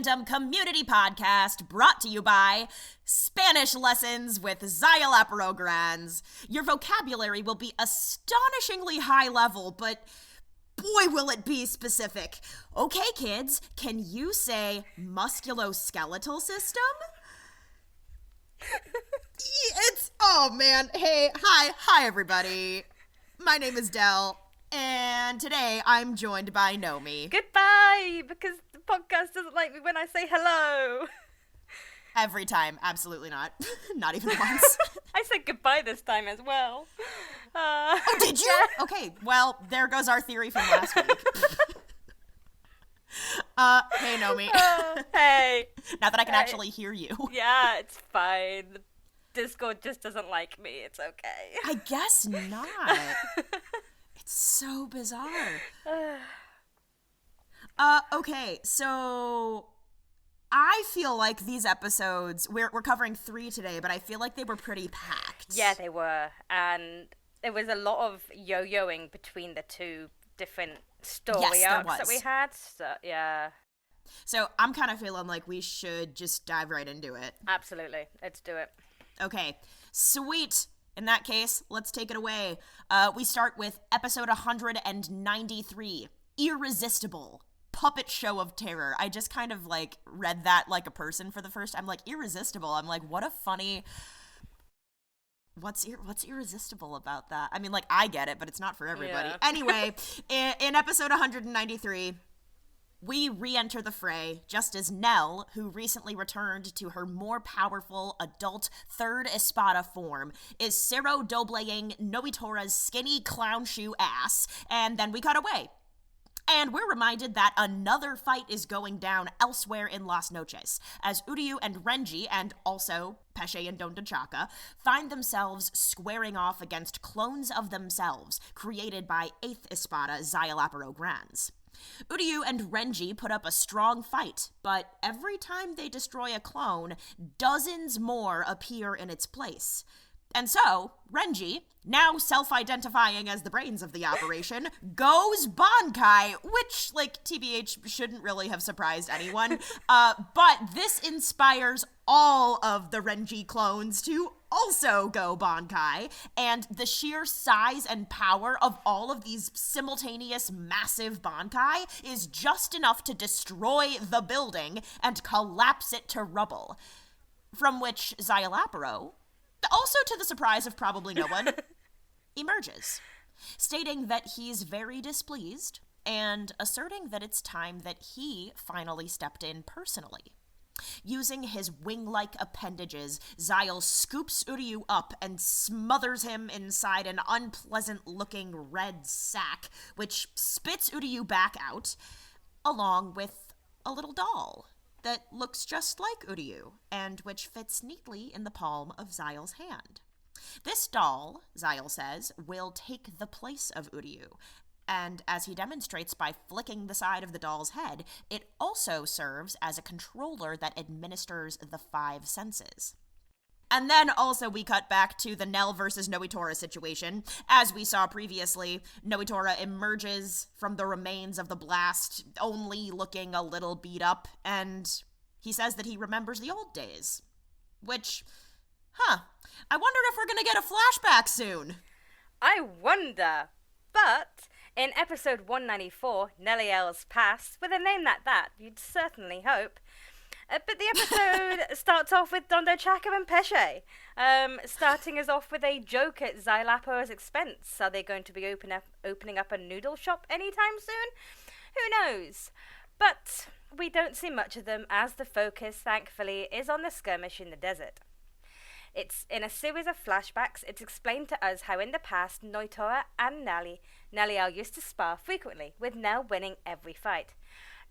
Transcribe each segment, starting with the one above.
fandom community podcast brought to you by Spanish Lessons with Zaya Laparograns. Your vocabulary will be astonishingly high level, but boy will it be specific. Okay, kids, can you say musculoskeletal system? Oh man, hi everybody. My name is Del, and today I'm joined by Nomi. Goodbye, because the podcast doesn't like me when I say hello. Every time, absolutely not. Not even once. I said goodbye this time as well. Oh, did you? Yeah. Okay, well, there goes our theory from last week. Hey Nomi. Hey. Now that I can actually hear you. Yeah, it's fine. The Discord just doesn't like me. It's okay. I guess not. It's so bizarre. Okay, so I feel like these episodes, we're covering 3 today, but I feel like they were pretty packed. Yeah, they were. And there was a lot of yo-yoing between the two different story arcs that we had. So, yeah. So I'm kind of feeling like we should just dive right into it. Absolutely. Let's do it. Okay. Sweet. In that case, let's take it away. We start with episode 193, Irresistible, Puppet Show of Terror. I just kind of, like, read that like a person for the first time. Like, Irresistible. I'm like, what a funny... What's irresistible about that? I mean, like, I get it, but it's not for everybody. Yeah. Anyway, in episode 193... we re-enter the fray just as Nell, who recently returned to her more powerful adult third Espada form, is Cero dobleing Nnoitra's skinny clown shoe ass, and then we cut away. And we're reminded that another fight is going down elsewhere in Las Noches, as Uryu and Renji, and also Pesche and Dondachaka, find themselves squaring off against clones of themselves, created by 8th Espada Zaya Laparograns. Uryu and Renji put up a strong fight, but every time they destroy a clone, dozens more appear in its place. And so, Renji, now self-identifying as the brains of the operation, goes Bankai, which, like, TBH shouldn't really have surprised anyone, but this inspires all of the Renji clones to also go Bankai, and the sheer size and power of all of these simultaneous massive Bankai is just enough to destroy the building and collapse it to rubble. From which Zaya Laparo, also to the surprise of probably no one, emerges, stating that he's very displeased and asserting that it's time that he finally stepped in personally. Using his wing-like appendages, Zyle scoops Uryu up and smothers him inside an unpleasant-looking red sack, which spits Uryu back out, along with a little doll that looks just like Uryu, and which fits neatly in the palm of Zyle's hand. This doll, Zyle says, will take the place of Uryu, and as he demonstrates by flicking the side of the doll's head, it also serves as a controller that administers the 5 senses. And then also we cut back to the Nell versus Nnoitra situation. As we saw previously, Nnoitra emerges from the remains of the blast, only looking a little beat up, and he says that he remembers the old days. Which, I wonder if we're gonna get a flashback soon. I wonder, but in episode 194, Nelliel's Past, with a name like that, you'd certainly hope. But the episode starts off with Dondachaka and Pesche, starting us off with a joke at Zylapo's expense. Are they going to be opening up a noodle shop anytime soon? Who knows? But we don't see much of them, as the focus, thankfully, is on the skirmish in the desert. It's in a series of flashbacks. It's explained to us how in the past Nnoitra and Nelliel used to spar frequently, with Nell winning every fight.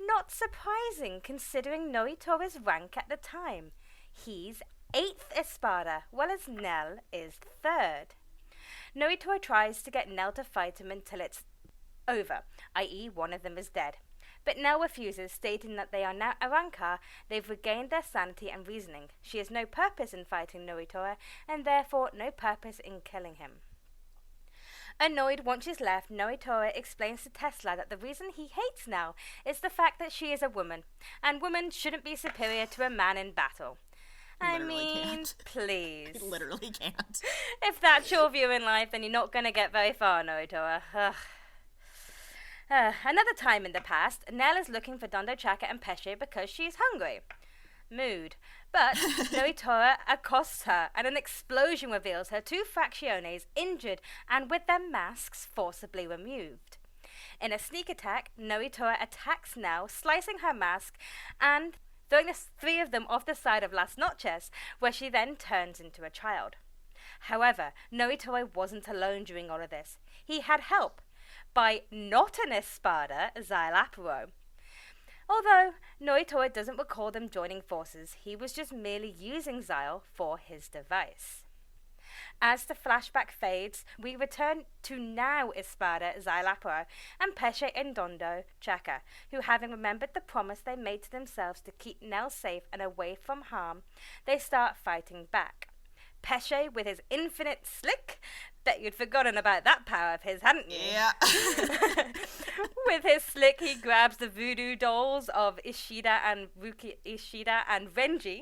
Not surprising, considering Nnoitra's rank at the time. He's 8th Espada, whereas Nell is 3rd. Nnoitra tries to get Nell to fight him until it's over, i.e. one of them is dead. But Nell refuses, stating that they are now Arrancar, they've regained their sanity and reasoning. She has no purpose in fighting Nnoitra, and therefore no purpose in killing him. Annoyed once she's left, Nnoitra explains to Tesla that the reason he hates Nell is the fact that she is a woman, and women shouldn't be superior to a man in battle. Please. I literally can't. If that's your view in life, then you're not going to get very far, Nnoitra. Another time in the past, Nell is looking for Nnoitra and Pesche because she's hungry. Mood. But Nnoitra accosts her, and an explosion reveals her two fracciones injured and with their masks forcibly removed. In a sneak attack, Nnoitra attacks Nell, slicing her mask and throwing the three of them off the side of Las Noches, where she then turns into a child. However, Nnoitra wasn't alone during all of this. He had help by not an Espada, Xyl. Although Nnoitra doesn't recall them joining forces, he was just merely using Xyl for his device. As the flashback fades, we return to now Espada, Xyl, and Pesche and Nnoitra, who, having remembered the promise they made to themselves to keep Nell safe and away from harm, they start fighting back. Pesche with his infinite slick. Bet you'd forgotten about that power of his, hadn't you? Yeah. With his slick, he grabs the voodoo dolls of Ishida and Renji,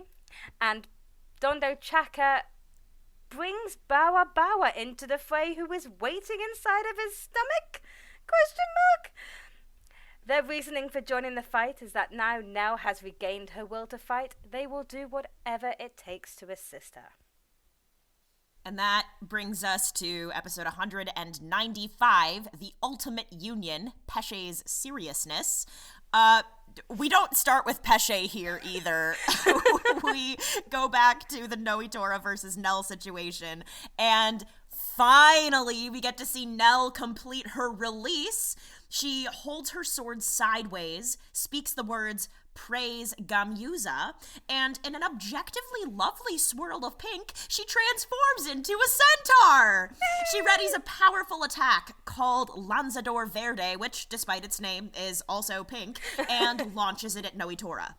and Nnoitra brings Bawa into the fray, who is waiting inside of his stomach? ? Their reasoning for joining the fight is that now Nell has regained her will to fight, they will do whatever it takes to assist her. And that brings us to episode 195, The Ultimate Union, Pesche's Seriousness. We don't start with Pesche here either. We go back to the Nnoitra versus Nell situation, and finally we get to see Nell complete her release. She holds her sword sideways, speaks the words, "Praise Gamyuza," and in an objectively lovely swirl of pink, she transforms into a centaur! She readies a powerful attack called Lanzador Verde, which, despite its name, is also pink, and launches it at Nnoitra.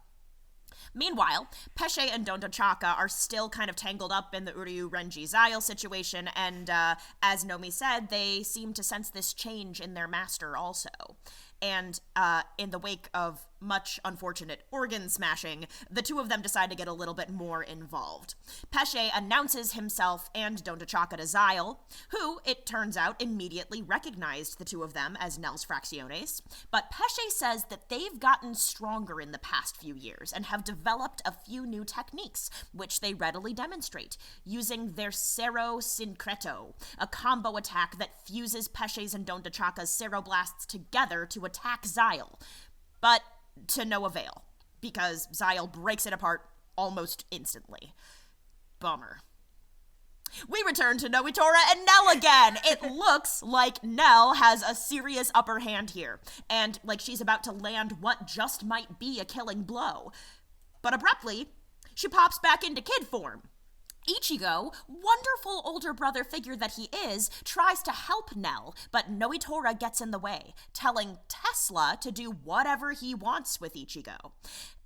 Meanwhile, Pesche and Nnoitra are still kind of tangled up in the Uryu Renji Xyl situation, and as Nomi said, they seem to sense this change in their master also. And in the wake of much unfortunate organ smashing, the two of them decide to get a little bit more involved. Pesche announces himself and Nnoitra to Xyl, who, it turns out, immediately recognized the two of them as Nell's fracciones. But Pesche says that they've gotten stronger in the past few years and have developed a few new techniques, which they readily demonstrate, using their Cero Sincreto, a combo attack that fuses Pesche's and Nnoitra's Ceroblasts together to attack Xyl. But to no avail, because Xyl breaks it apart almost instantly. Bummer. We return to Nnoitra and Nell again. It looks like Nell has a serious upper hand here, and like she's about to land what just might be a killing blow. But abruptly, she pops back into kid form. Ichigo, wonderful older brother figure that he is, tries to help Nell, but Nnoitra gets in the way, telling Tesla to do whatever he wants with Ichigo.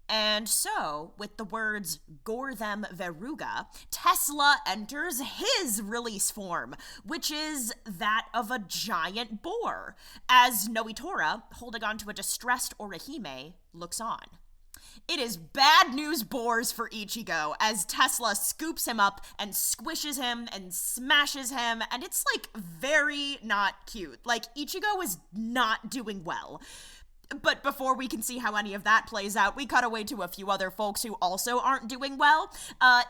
And so, with the words "gore them Veruga," Tesla enters his release form, which is that of a giant boar, as Nnoitra, holding onto a distressed Orihime, looks on. It is bad news boars for Ichigo, as Tesla scoops him up and squishes him and smashes him, and it's, like, very not cute. Like, Ichigo is not doing well. But before we can see how any of that plays out, we cut away to a few other folks who also aren't doing well,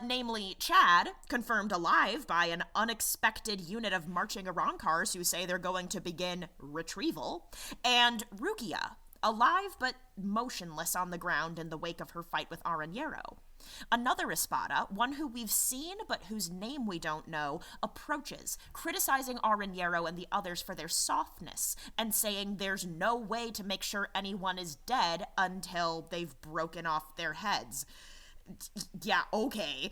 namely Chad, confirmed alive by an unexpected unit of marching Arrancars who say they're going to begin retrieval, and Rukia, alive but motionless on the ground in the wake of her fight with Aranyero. Another Espada, one who we've seen but whose name we don't know, approaches, criticizing Aranyero and the others for their softness, and saying there's no way to make sure anyone is dead until they've broken off their heads. Yeah, okay.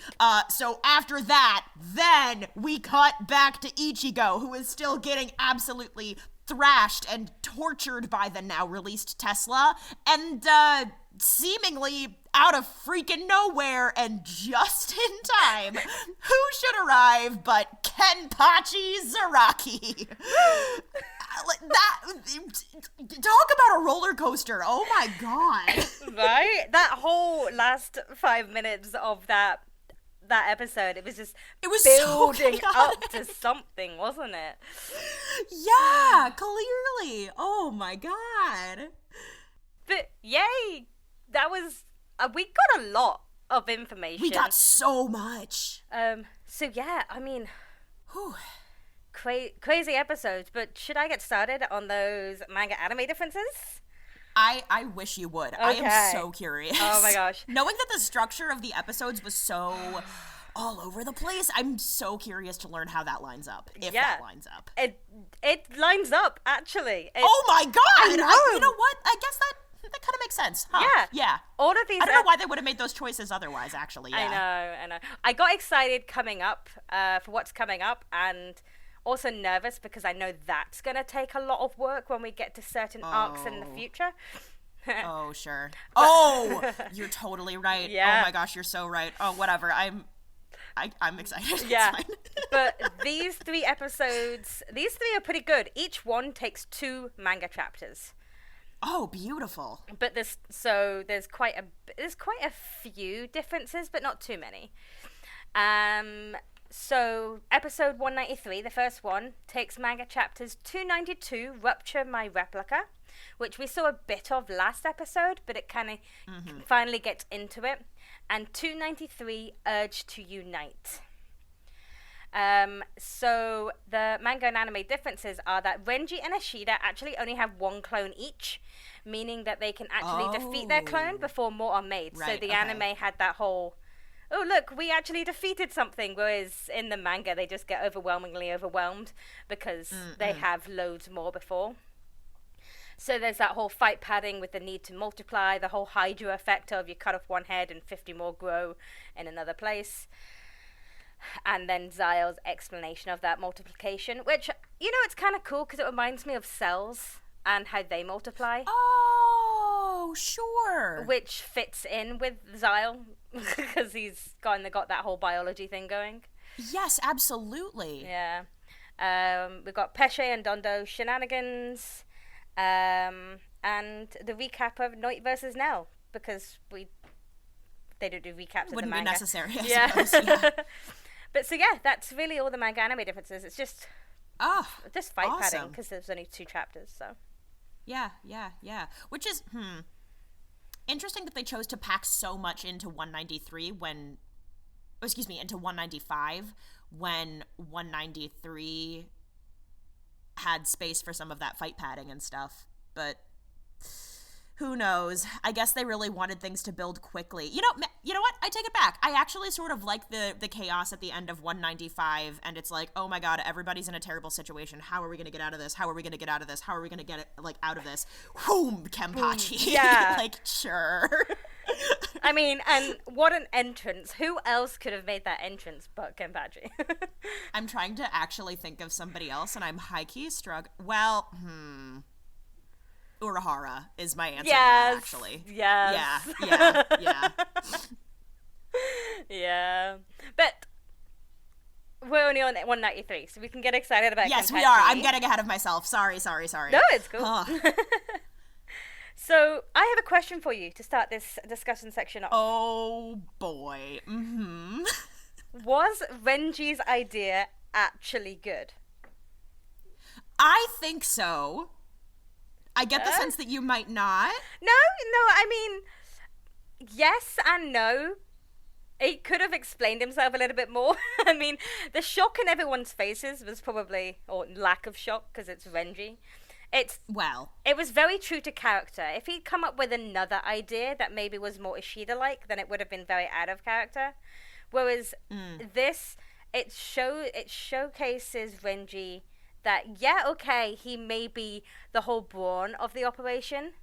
So after that, then we cut back to Ichigo, who is still getting absolutely thrashed and tortured by the now released Tesla, and seemingly out of freaking nowhere and just in time, who should arrive but Kenpachi Zaraki. Talk about a roller coaster. Oh my god. Right? That whole last 5 minutes of that episode, it was building so up to something, wasn't it? Yeah, clearly. Oh my god. But yay, that was we got a lot of information. We got so much. So yeah, I mean, Whew. crazy episodes. But should I get started on those manga anime differences? I wish you would. I am so curious. Oh my gosh. Knowing that the structure of the episodes was so all over the place, I'm so curious to learn how that lines up. If that lines up. It lines up, actually. Oh my god! I know. You know what? I guess that kind of makes sense. Huh? Yeah. All of these. I don't know why they would have made those choices otherwise, actually. Yeah. I know. I got excited coming up for what's coming up, and also nervous because I know that's going to take a lot of work when we get to certain arcs in the future. Oh, sure. You're totally right. Yeah. Oh my gosh, you're so right. Oh, whatever. I'm excited. Yeah. But these 3 episodes, these 3 are pretty good. Each one takes 2 manga chapters. Oh, beautiful. But there's quite a few differences, but not too many. So episode 193, the first one, takes manga chapters 292, Rupture My Replica, which we saw a bit of last episode, but it kind of finally gets into it, and 293, Urge to Unite. So the manga and anime differences are that Renji and Ishida actually only have 1 clone each, meaning that they can actually defeat their clone before more are made. Right, so the anime had that whole, oh look, we actually defeated something, whereas in the manga they just get overwhelmingly overwhelmed because they have loads more before. So there's that whole fight padding with the need to multiply, the whole Hydra effect of you cut off one head and 50 more grow in another place. And then Zile's explanation of that multiplication, which, it's kind of cool because it reminds me of cells and how they multiply. Oh, sure. Which fits in with Zile because he's got that whole biology thing going. Yes, absolutely. Yeah. We've got Pesche and Dondo shenanigans, and the recap of Nnoitra versus Nell, because they don't do recaps of the manga. Wouldn't be necessary, I suppose. Yeah. But so yeah, that's really all the manga anime differences. It's just fight padding because there's only 2 chapters. So yeah. Which is interesting that they chose to pack so much into 193 into 195 when 193 had space for some of that fight padding and stuff. But who knows? I guess they really wanted things to build quickly. You know what? I take it back. I actually sort of like the chaos at the end of 195, and it's like, oh my god, everybody's in a terrible situation. How are we going to get out of this? How are we going to get out of this? How are we going to get it, out of this? Whoom, Kenpachi. Yeah. Sure. I mean, and what an entrance. Who else could have made that entrance but Kenpachi? I'm trying to actually think of somebody else, and I'm high-key struggling. Well, Urahara is my answer to that, actually. Yes. Yeah. Yeah. But we're only on 193, so we can get excited about Yes, Kenpachi. we are. I'm getting ahead of myself. Sorry. No, it's cool. So, I have a question for you to start this discussion section off. Oh, boy. Was Renji's idea actually good? I think so. I get the sense that you might not. No, I mean, yes and no. He could have explained himself a little bit more. I mean, the shock in everyone's faces was probably, or lack of shock, because it's Renji. It was very true to character. If he'd come up with another idea that maybe was more Ishida-like, then it would have been very out of character. Whereas this, it showcases Renji that, he may be the whole brawn of the operation,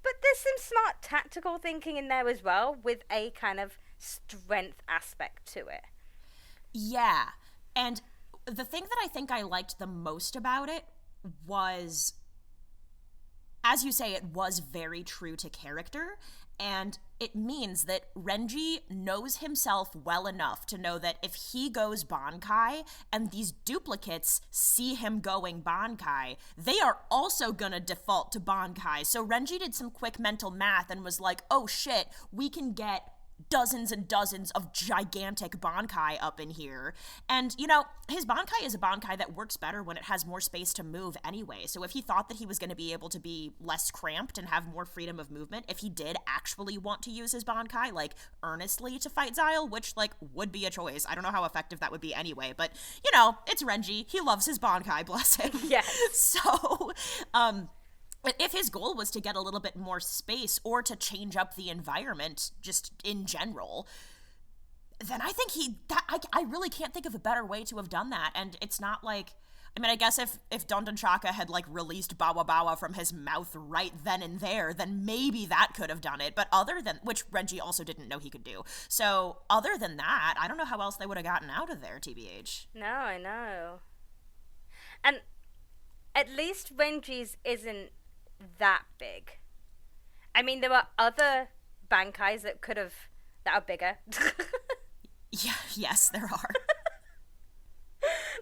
but there's some smart tactical thinking in there as well, with a kind of strength aspect to it. Yeah, and the thing that I think I liked the most about it was, as you say, it was very true to character, and it means that Renji knows himself well enough to know that if he goes Bankai and these duplicates see him going Bankai, they are also gonna default to Bankai. So Renji did some quick mental math and was like, oh shit, we can get dozens and dozens of gigantic Bankai up in here. And, you know, his Bankai is a Bankai that works better when it has more space to move anyway. So if he thought that he was going to be able to be less cramped and have more freedom of movement, if he did actually want to use his Bankai, like, earnestly to fight Xyle, which, like, would be a choice. I don't know how effective that would be anyway, but, you know, it's Renji. He loves his Bankai, bless him. Yes. So, if his goal was to get a little bit more space or to change up the environment just in general, then I think I really can't think of a better way to have done that. And it's not like, I mean, I guess if Dondenchaka had like released Bawa Bawa from his mouth right then and there, then maybe that could have done it. But other than, which Renji also didn't know he could do. So other than that, I don't know how else they would have gotten out of there, TBH. No, I know. And at least Renji's isn't that big. I mean, there are other Bankais that are bigger. Yeah, yes, there are.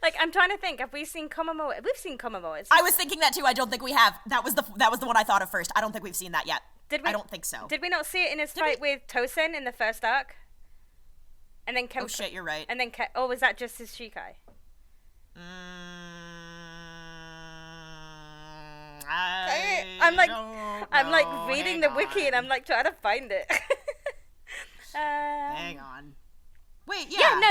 Like, I'm trying to think, have we seen Komamura? We've seen Komamura. I was thinking that too. I don't think we have. That was the one I thought of first. I don't think we've seen that yet. Did we? I don't think so. Did we not see it in his fight with Tosen in the first arc? And then oh shit, you're right. And then was that just his Shikai? I'm like reading the wiki and I'm like trying to find it. Hang on. Wait, yeah.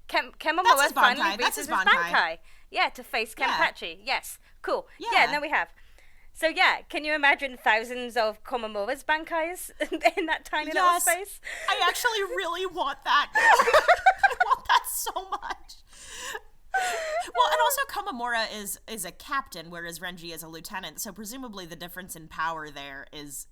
Kemamura finally reaches his Bankai. Yeah, to face Kenpachi. Yes, cool. Yeah, no, we have. So yeah, can you imagine thousands of Komamura's Bankais in that tiny little space? I actually really want that. I want that so much. Well, and also Komamura is a captain, whereas Renji is a lieutenant, so presumably the difference in power there is...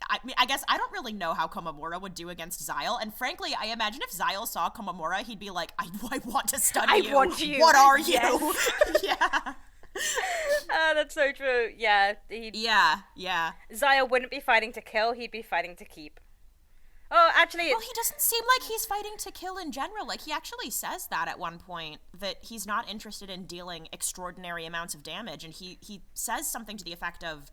I mean, I guess I don't really know how Komamura would do against Xyle, and frankly, I imagine if Xyle saw Komamura, he'd be like, I want to study you. I want you. What are you? Yes. Yeah. That's so true. Yeah. Yeah. Xyle wouldn't be fighting to kill, he'd be fighting to keep. Oh, actually... Well, he doesn't seem like he's fighting to kill in general. Like, he actually says that at one point, that he's not interested in dealing extraordinary amounts of damage, and he says something to the effect of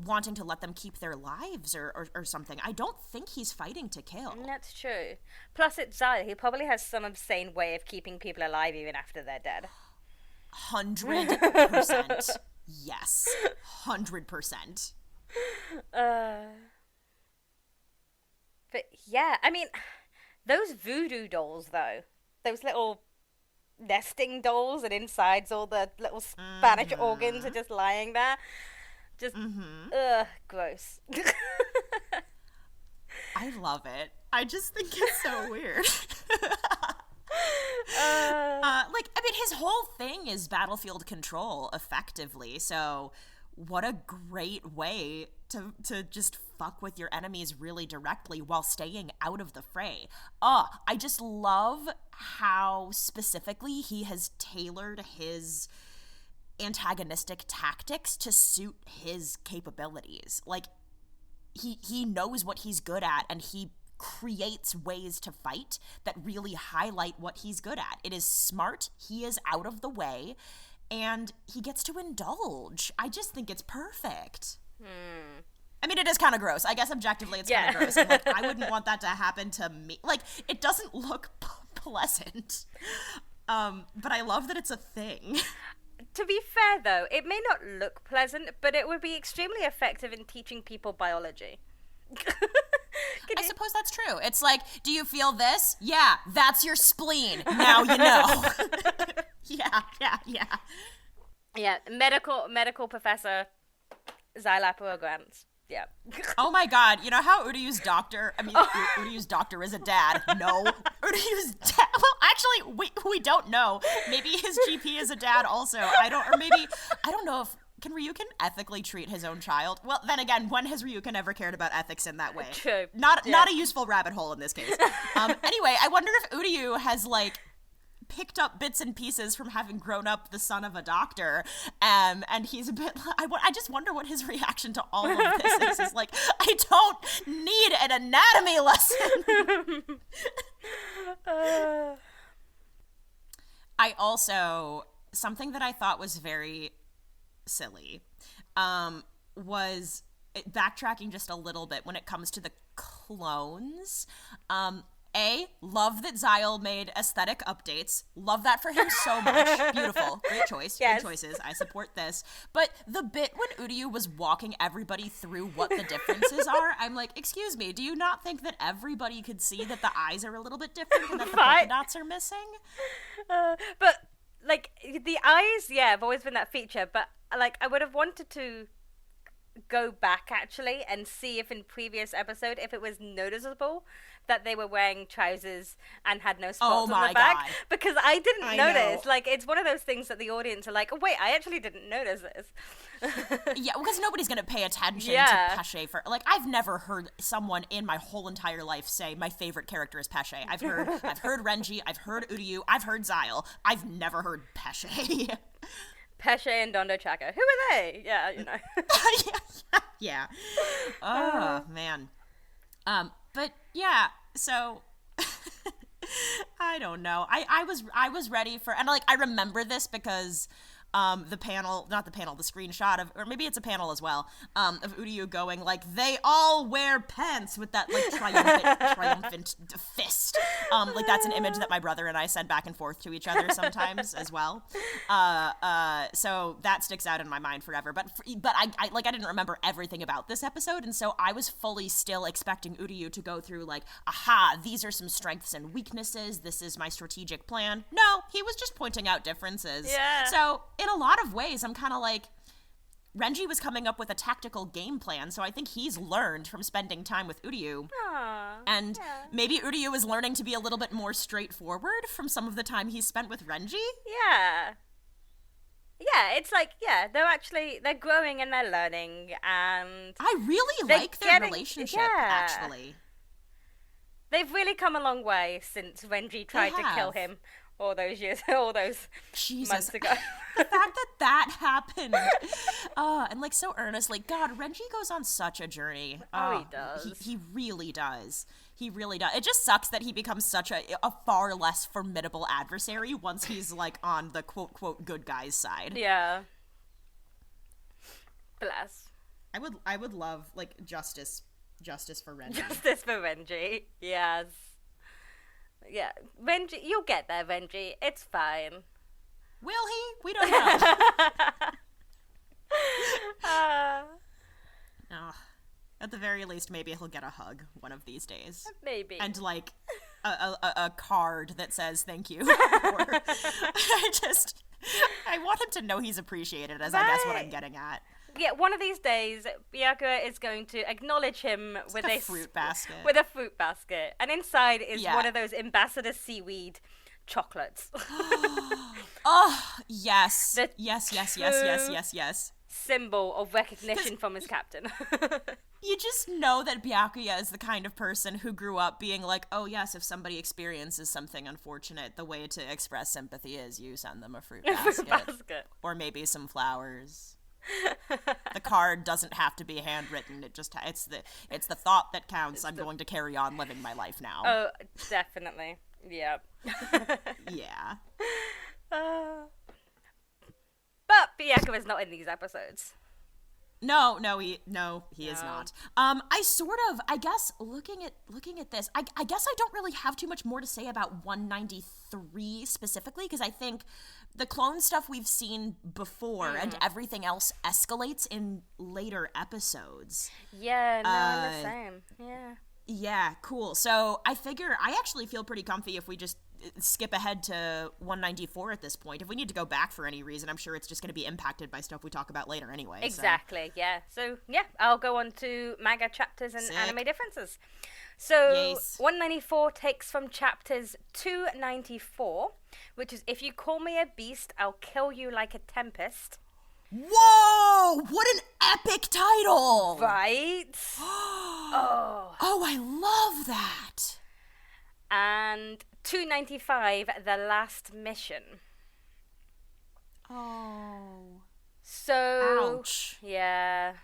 wanting to let them keep their lives or something. I don't think he's fighting to kill. That's true. Plus, it's Xyle. He probably has some insane way of keeping people alive even after they're dead. 100%. Yes. 100%. But yeah, I mean, those voodoo dolls, though, those little nesting dolls, and inside's all the little Spanish organs are just lying there. Just, gross. I love it. I just think it's so weird. I mean, his whole thing is battlefield control, effectively, so what a great way to just fuck with your enemies really directly while staying out of the fray. I just love how specifically he has tailored his antagonistic tactics to suit his capabilities. Like, he knows what he's good at, and he creates ways to fight that really highlight what he's good at. It is smart, he is out of the way, and he gets to indulge. I just think it's perfect. I mean, it is kind of gross. I guess objectively it's kind of gross. And, like, I wouldn't want that to happen to me. Like, it doesn't look pleasant. But I love that it's a thing. To be fair, though, it may not look pleasant, but it would be extremely effective in teaching people biology. I suppose that's true. It's like, do you feel this? Yeah, that's your spleen. Now you know. Yeah. Yeah, medical professor Xylapua Grants. Yeah. Oh my god, you know how Uryu's doctor, Uryu's doctor is a dad. No. Uryu's dad, well, actually, we don't know. Maybe his GP is a dad also. I don't know if, can Ryukin ethically treat his own child? Well, then again, when has Ryukin ever cared about ethics in that way? True. Not a useful rabbit hole in this case. Anyway, I wonder if Uryu has, like, picked up bits and pieces from having grown up the son of a doctor, and he's a bit. I just wonder what his reaction to all of this is. Is like, I don't need an anatomy lesson. I also, something that I thought was very silly, was backtracking just a little bit when it comes to the clones. Love that Xyle made aesthetic updates. Love that for him so much. Beautiful. Great choice. Yes. Good choices. I support this. But the bit when Uryu was walking everybody through what the differences are, I'm like, excuse me, do you not think that everybody could see that the eyes are a little bit different and that the polka dots are missing? But, like, the eyes, yeah, have always been that feature, but, like, I would have wanted to go back actually and see if in previous episode if it was noticeable that they were wearing trousers and had no spots on the back. God. Because I didn't notice. Like, it's one of those things that the audience are like, oh wait, I actually didn't notice this. Yeah, because nobody's gonna pay attention to Pesche for, like, I've never heard someone in my whole entire life say my favorite character is Pesche. I've heard Renji, I've heard Uryu, I've heard Xyle. I've never heard Pesche. Pesche and Nnoitra. Who are they? Yeah, you know. Yeah. Oh, man. But yeah, so I don't know. I was ready for, and like I remember this because the screenshot of, or maybe it's a panel as well, of Uryu going like, they all wear pants with that like triumphant fist. Like that's an image that my brother and I send back and forth to each other sometimes as well. So that sticks out in my mind forever. But I didn't remember everything about this episode, and so I was fully still expecting Uryu to go through like, aha, these are some strengths and weaknesses. This is my strategic plan. No, he was just pointing out differences. Yeah. So in a lot of ways, I'm kind of like, Renji was coming up with a tactical game plan, so I think he's learned from spending time with Uryu. And maybe Uryu is learning to be a little bit more straightforward from some of the time he's spent with Renji. Yeah. Yeah, it's like, they're growing and they're learning, and I really like their relationship, actually. They've really come a long way since Renji tried to kill him all those months ago. The fact that happened. And like so earnestly. God, Renji goes on such a journey. He does. He really does. He really does. It just sucks that he becomes such a far less formidable adversary once he's like on the quote quote good guy's side. Yeah. Bless. I would love like justice for Renji. Justice for Renji. Yes. Yeah, Renji, you'll get there, Renji. It's fine. Will he? We don't know. At the very least, maybe he'll get a hug one of these days. Maybe. And like a card that says thank you. I want him to know he's appreciated, I guess what I'm getting at. Yeah, one of these days, Byakuya is going to acknowledge him with a fruit basket. With a fruit basket. And inside is one of those ambassador seaweed chocolates. Oh, yes. Yes. Symbol of recognition from his captain. You just know that Byakuya is the kind of person who grew up being like, oh yes, if somebody experiences something unfortunate, the way to express sympathy is you send them a fruit basket. Or maybe some flowers. The card doesn't have to be handwritten. It's the thought that counts. I'm going to carry on living my life now. Oh, definitely. Yeah. Yeah. But Byakuya is not in these episodes. No, he is not. I guess looking at this, I guess I don't really have too much more to say about 193 specifically, because I think the clone stuff we've seen before and everything else escalates in later episodes. Yeah, no, I'm the same. Yeah. Yeah, cool. So I figure I actually feel pretty comfy if we just skip ahead to 194 at this point. If we need to go back for any reason, I'm sure it's just going to be impacted by stuff we talk about later anyway. Exactly, yeah. So, yeah, I'll go on to manga chapters and anime differences. So, 194 takes from chapters 294, which is, if you call me a beast, I'll kill you like a tempest. Whoa! What an epic title! Right? Oh, I love that! And 295, The Last Mission. Oh. So, Ouch. yeah.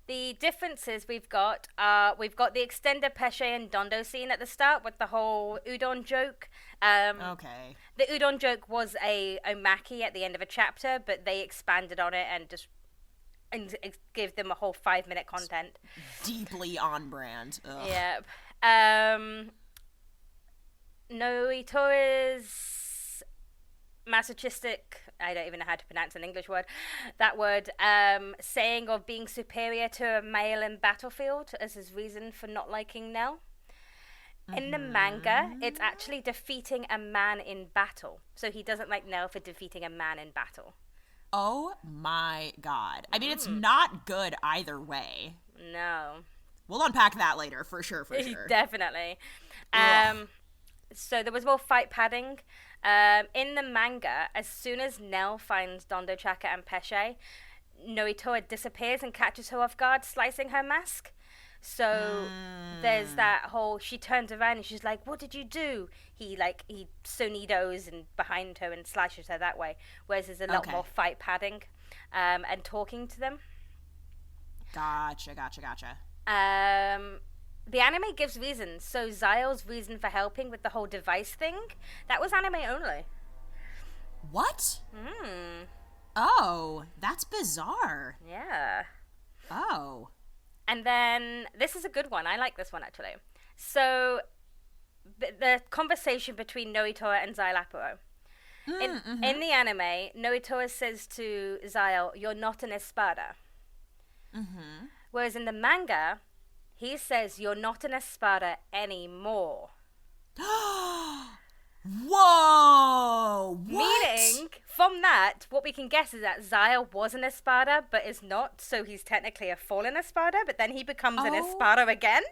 The differences we've got the extended Pesche and Dondo scene at the start with the whole udon joke. Okay. The udon joke was a omaki at the end of a chapter, but they expanded on it and gave them a whole 5-minute content. Deeply on brand. Ugh. Yep. Nnoitra's masochistic, I don't even know how to pronounce an English word, that word, saying of being superior to a male in battlefield as his reason for not liking Nell. In the manga, it's actually defeating a man in battle. So he doesn't like Nell for defeating a man in battle. Oh my god. I mean, it's not good either way. No. We'll unpack that later, for sure. Definitely. So there was more fight padding. In the manga, as soon as Nell finds Dondo Chaka and Pesche, Nnoitra disappears and catches her off guard, slicing her mask. So there's that whole, she turns around and she's like, what did you do? He sonidos and behind her and slashes her that way. Whereas there's a lot more fight padding and talking to them. Gotcha. The anime gives reasons. So Zyle's reason for helping with the whole device thing, that was anime only. What? Oh, that's bizarre. Yeah. Oh. And then, this is a good one. I like this one, actually. So, the conversation between Nnoitra and Zyle Aparo. In the anime, Nnoitra says to Zyle, you're not an Espada. Whereas in the manga, he says, you're not an Espada anymore. Whoa! What? Meaning, from that, what we can guess is that Zyle was an Espada, but is not, so he's technically a fallen Espada, but then he becomes an Espada again?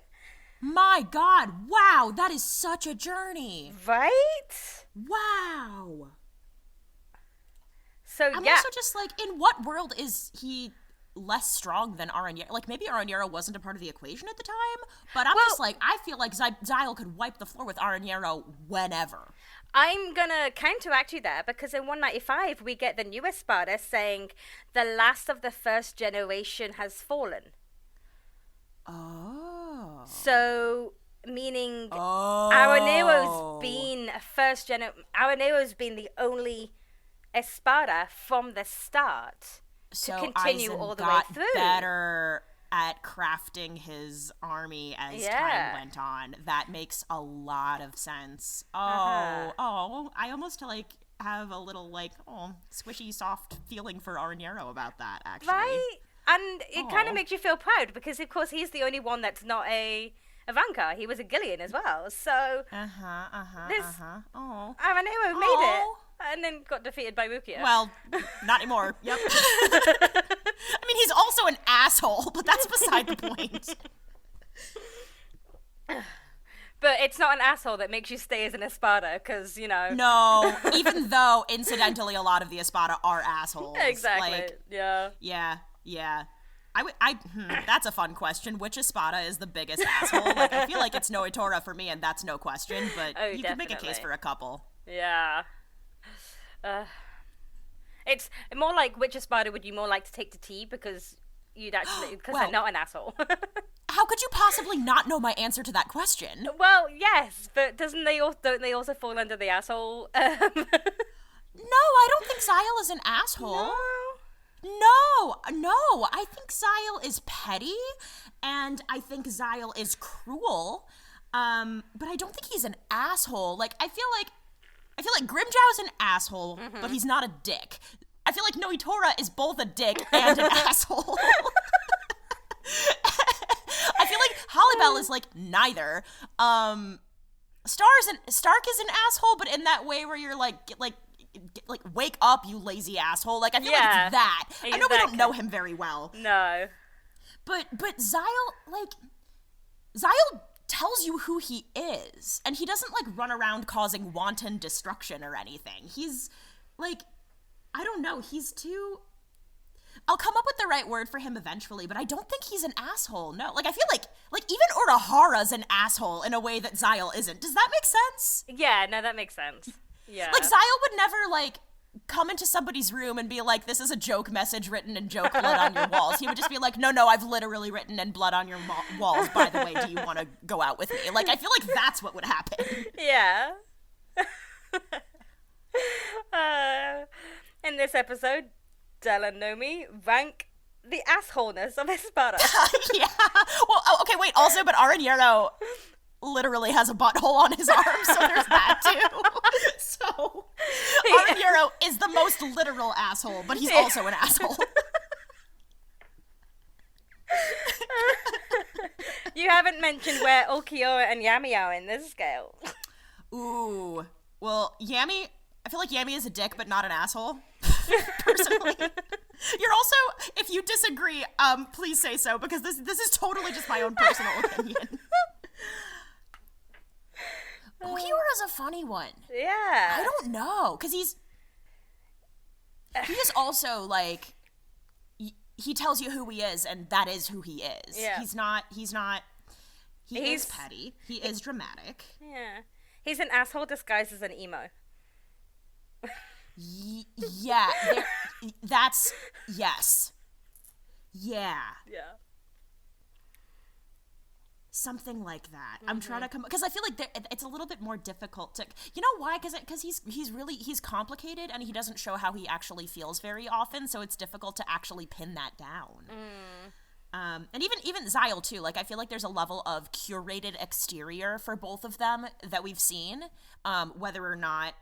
My god, wow, that is such a journey. Right? Wow. So, I'm also just like, in what world is he less strong than Aranyero? Like, maybe Aranyero wasn't a part of the equation at the time, but I'm just like, I feel like Zyle could wipe the floor with Aranyero whenever. I'm gonna counteract you there, because in 195 we get the new Espada saying the last of the first generation has fallen. Oh. So, meaning Aranero's been the only Espada from the start to continue Aizen all the way got through. Better at crafting his army as time went on. That makes a lot of sense. I almost have a little squishy, soft feeling for Aranyero about that, actually. Right? And it kind of makes you feel proud because, of course, he's the only one that's not a Ivanka. He was a Gillian as well. So, Aranero made it. And then got defeated by Rukia. Well, not anymore. Yep. I mean, he's also an asshole, but that's beside the point. But it's not an asshole that makes you stay as an Espada, because, No, even though, incidentally, a lot of the Espada are assholes. Exactly, yeah. Yeah. That's a fun question. Which Espada is the biggest asshole? I feel like it's Nnoitra for me, and that's no question, but you could make a case for a couple. Yeah. It's more like, which Espada would you more like to take to tea, because they're not an asshole. How could you possibly not know my answer to that question? Well, yes, but don't they also fall under the asshole? No, I don't think Zyle is an asshole. No, I think Zyle is petty, and I think Zyle is cruel, but I don't think he's an asshole. I feel like Grimjow's an asshole, but he's not a dick. I feel like Nnoitra is both a dick and an asshole. I feel like Hollybell is neither. Stark is an asshole, but in that way where you're wake up, you lazy asshole. I feel like it's that. I know we don't know him very well. No. But Zyle tells you who he is, and he doesn't run around causing wanton destruction or anything. He's I don't know, he's too I'll come up with the right word for him eventually, but I don't think he's an asshole. No, like I feel like even Urahara's an asshole in a way that Xyle isn't. Does that make sense? Yeah, no, that makes sense. Yeah. Like Xyle would never like come into somebody's room and be like, this is a joke message written in joke blood on your walls. He would just be like, no, I've literally written in blood on your walls. By the way, do you want to go out with me? Like, I feel like that's what would happen. Yeah. In this episode, Del and Nomi rank the assholeness of Espada. Yeah. Well, okay, wait, also, but Aranyero literally has a butthole on his arm, so there's that too. So Aranyero is the most literal asshole, but he's also an asshole. You haven't mentioned where Ulquiorra and Yami are in this scale. Ooh. Well, Yami, I feel like Yami is a dick, but not an asshole, personally. You're also, if you disagree, please say so, because this is totally just my own personal opinion. Ulquiorra's a funny one. Yeah. I don't know, because he is also, like, he tells you who he is, and that is who he is. Yeah. He is petty. He is dramatic. Yeah. He's an asshole disguised as an emo. Yeah. That's, yes. Yeah. Yeah. Something like that. I'm trying to come, because I feel like it's a little bit more difficult to, you know why? Because he's complicated, and he doesn't show how he actually feels very often, so it's difficult to actually pin that down. And even Xyle too. Like, I feel like there's a level of curated exterior for both of them that we've seen. Whether or not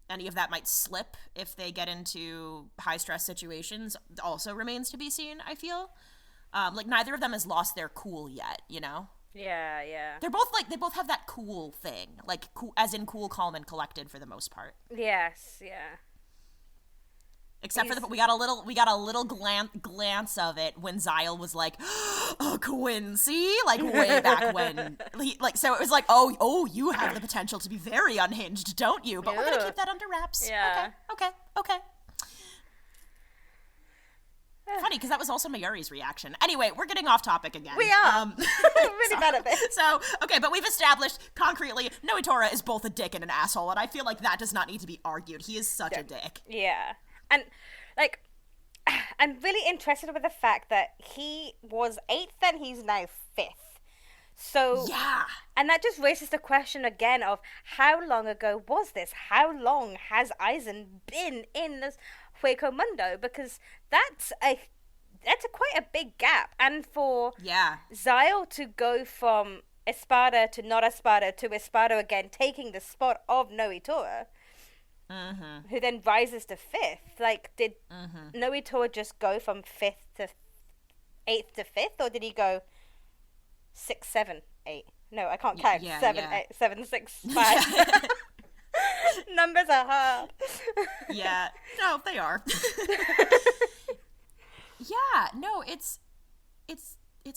any of that might slip if they get into high stress situations also remains to be seen, I feel. Like, neither of them has lost their cool yet, you know? Yeah, yeah. They both have that cool thing, like cool, as in cool, calm, and collected for the most part. Yes, yeah. Except for we got a little glance of it when Xyle was like, "Oh, Quincy," like way back when. So it was like, "Oh, you have the potential to be very unhinged, don't you?" But we're gonna keep that under wraps. Yeah. Okay. Funny, because that was also Mayuri's reaction. Anyway, we're getting off topic again. We are. Really bad at this. So, okay, but we've established concretely Nnoitra is both a dick and an asshole, and I feel like that does not need to be argued. He is such a dick. Yeah. And, like, I'm really interested with the fact that he was 8th and he's now 5th. So, yeah. And that just raises the question again of how long ago was this? How long has Aizen been in this Hueco Mundo? Because that's quite a big gap. And for Xyle to go from Espada to not Espada to Espada again, taking the spot of Nnoitra, who then rises to 5th. Like, did Nnoitra just go from 8th to 5th, or did he go 6, 7, 8? No, I can't count. 7, 8, 7, 6, 5. Numbers are hard. Yeah, no, they are. Yeah, no, it's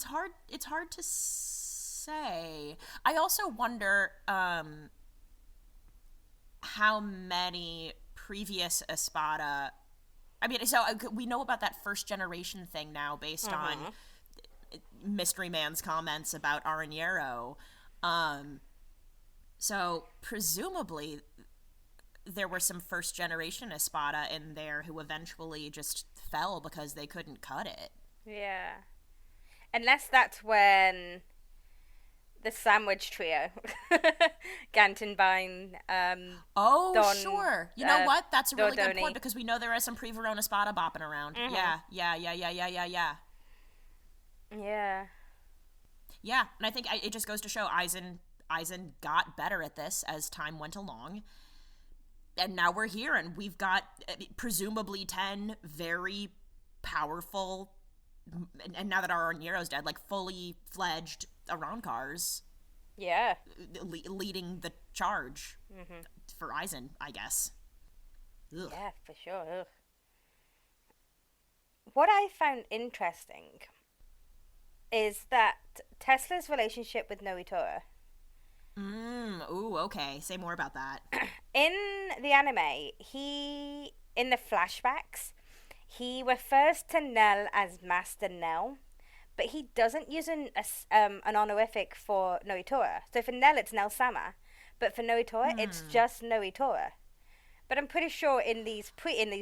hard. It's hard to say. I also wonder how many previous Espada. I mean, so we know about that first generation thing now, based on Mystery Man's comments about Aranyero. So presumably there were some first generation Espada in there who eventually just fell because they couldn't cut it. Yeah. Unless that's when the sandwich trio, Gantenbein, Don, sure. You know what? That's a really good Dordoni. point, because we know there is some pre-Verona Espada bopping around. Yeah. Yeah. Yeah, and I think it just goes to show Aizen got better at this as time went along. And now we're here, and we've got presumably 10 very powerful, and now that Aranyero's dead, like fully fledged Arankars. Yeah. Leading the charge for Aizen, I guess. Ugh. Yeah, for sure. Ugh. What I found interesting is that Tesla's relationship with Nnoitra. Ooh, okay. Say more about that. In the anime, in the flashbacks, he refers to Nell as Master Nell, but he doesn't use an honorific for Nnoitra. So for Nell, it's Nell Sama, but for Nnoitra, it's just Nnoitra. But I'm pretty sure in these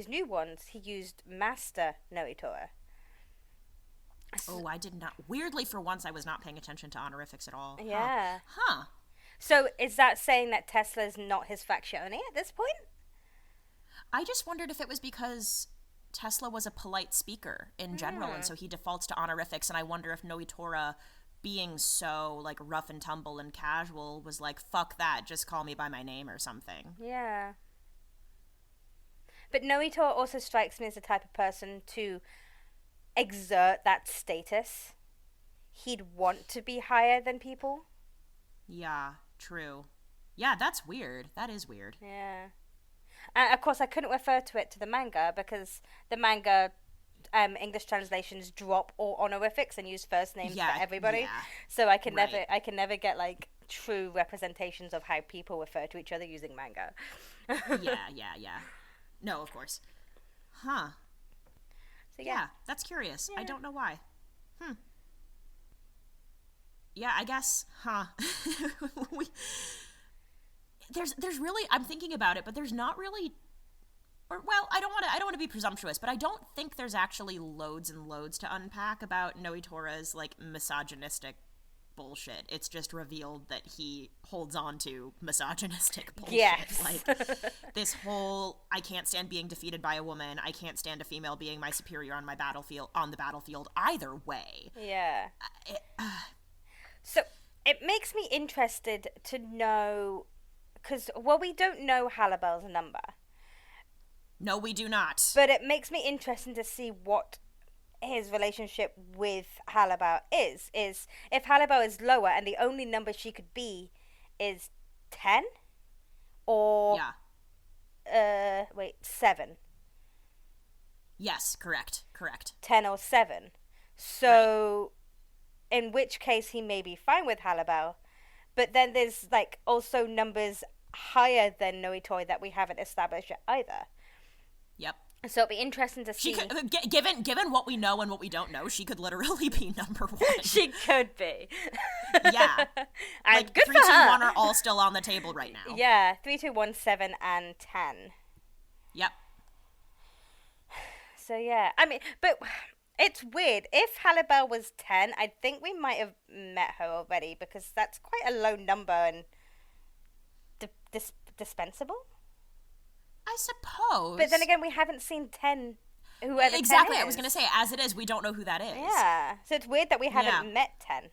new ones, he used Master Nnoitra. Oh, I did not. Weirdly, for once, I was not paying attention to honorifics at all. Yeah. Huh. So is that saying that Tesla's not his fraccione at this point? I just wondered if it was because Tesla was a polite speaker in general, and so he defaults to honorifics, and I wonder if Nnoitra, being so, like, rough and tumble and casual, was like, fuck that, just call me by my name or something. Yeah. But Nnoitra also strikes me as the type of person to exert that status. He'd want to be higher than people. Yeah, true. Yeah, that's weird. That is weird. Yeah. Of course, I couldn't refer to it to the manga because the manga English translations drop all honorifics and use first names for everybody. Yeah. So I can never get like true representations of how people refer to each other using manga. Yeah. No, of course. Huh. So yeah, that's curious. Yeah. I don't know why. Yeah, I guess. There's really, I'm thinking about it, but there's not really, or well, I don't want to be presumptuous, but I don't think there's actually loads and loads to unpack about Nnoitora's like misogynistic bullshit. It's just revealed that he holds on to misogynistic bullshit. Yes. Like this whole I can't stand being defeated by a woman, I can't stand a female being my superior on the battlefield either way. Yeah. So it makes me interested to know, because, well, we don't know Halibel's number. No, we do not. But it makes me interested to see what his relationship with Halibel is. If Halibel is lower and the only number she could be is 10? Or... Yeah. 7. Yes, correct. 10 or 7. So, in which case he may be fine with Halibel. But then there's, like, also numbers higher than Nnoitra that we haven't established yet either. Yep. So it'll be interesting to see. She could, given what we know and what we don't know, she could literally be number 1. She could be. Yeah. Like, good 3, for 2, her. 1 are all still on the table right now. Yeah, 3, 2, 1, 7, and 10. Yep. So yeah, I mean, but it's weird. If Halibel was 10, I think we might have met her already because that's quite a low number and dispensable. I suppose. But then again, we haven't seen 10. Whoever exactly. 10 is. I was gonna say, as it is, we don't know who that is. Yeah. So it's weird that we haven't met 10.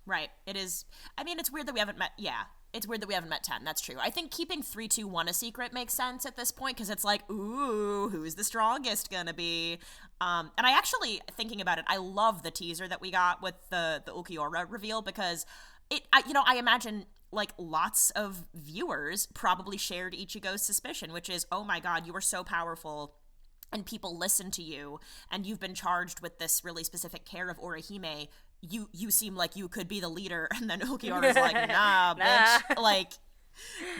Right. It is. I mean, it's weird that we haven't met. Yeah. It's weird that we haven't met 10. That's true. I think keeping 3, 2, 1 a secret makes sense at this point because it's like, ooh, who's the strongest gonna be? And I actually, thinking about it, I love the teaser that we got with the Ulquiorra reveal because I imagine like lots of viewers probably shared Ichigo's suspicion, which is, oh my god, you are so powerful and people listen to you and you've been charged with this really specific care of Orihime. You seem like you could be the leader. And then Ulquiorra's like, nah, bitch. Like,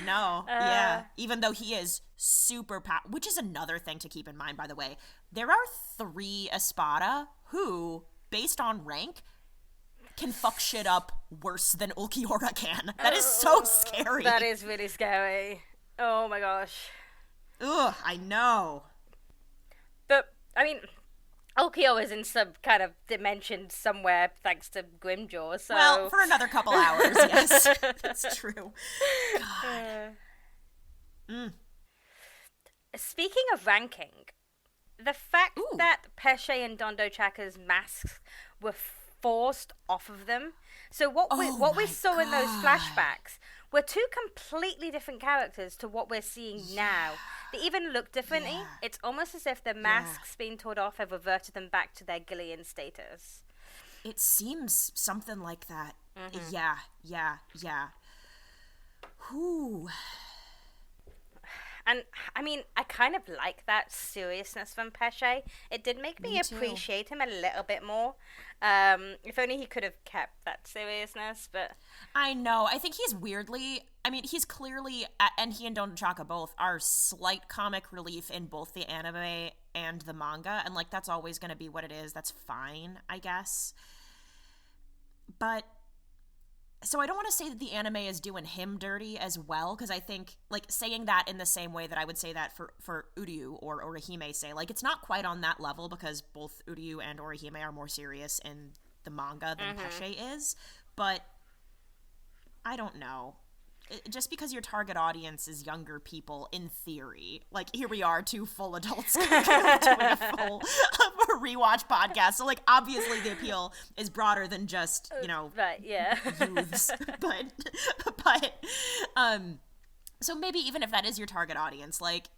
no. Yeah. Even though he is super which is another thing to keep in mind, by the way. There are 3 Espada who, based on rank, can fuck shit up worse than Ulquiorra can. That is so scary. That is really scary. Oh my gosh. Ugh, I know. But, I mean, Ulquiorra is in some kind of dimension somewhere thanks to Grimjaw, so... Well, for another couple hours, yes. That's true. God. Speaking of ranking, the fact that Pesche and Dondo Chaka's masks were forced off of them. So what we saw in those flashbacks were 2 completely different characters to what we're seeing now. They even look differently. Yeah. It's almost as if the masks being torn off have reverted them back to their Gillian status. It seems something like that. Mm-hmm. Yeah. Whew. And, I mean, I kind of like that seriousness from Pesche. It did make me appreciate him a little bit more. If only he could have kept that seriousness, but... I know. I think he's weirdly... I mean, he's clearly... And he and Nnoitra both are slight comic relief in both the anime and the manga. And, like, that's always going to be what it is. That's fine, I guess. But... So I don't want to say that the anime is doing him dirty as well, because I think, like, saying that in the same way that I would say that for Uryu or Orihime, say, like, it's not quite on that level, because both Uryu and Orihime are more serious in the manga than Pesche is, but I don't know. Just because your target audience is younger people, in theory, like, here we are, two full adults doing a full rewatch podcast, so, like, obviously the appeal is broader than just, you know, right, yeah. youths, but, so maybe even if that is your target audience, like,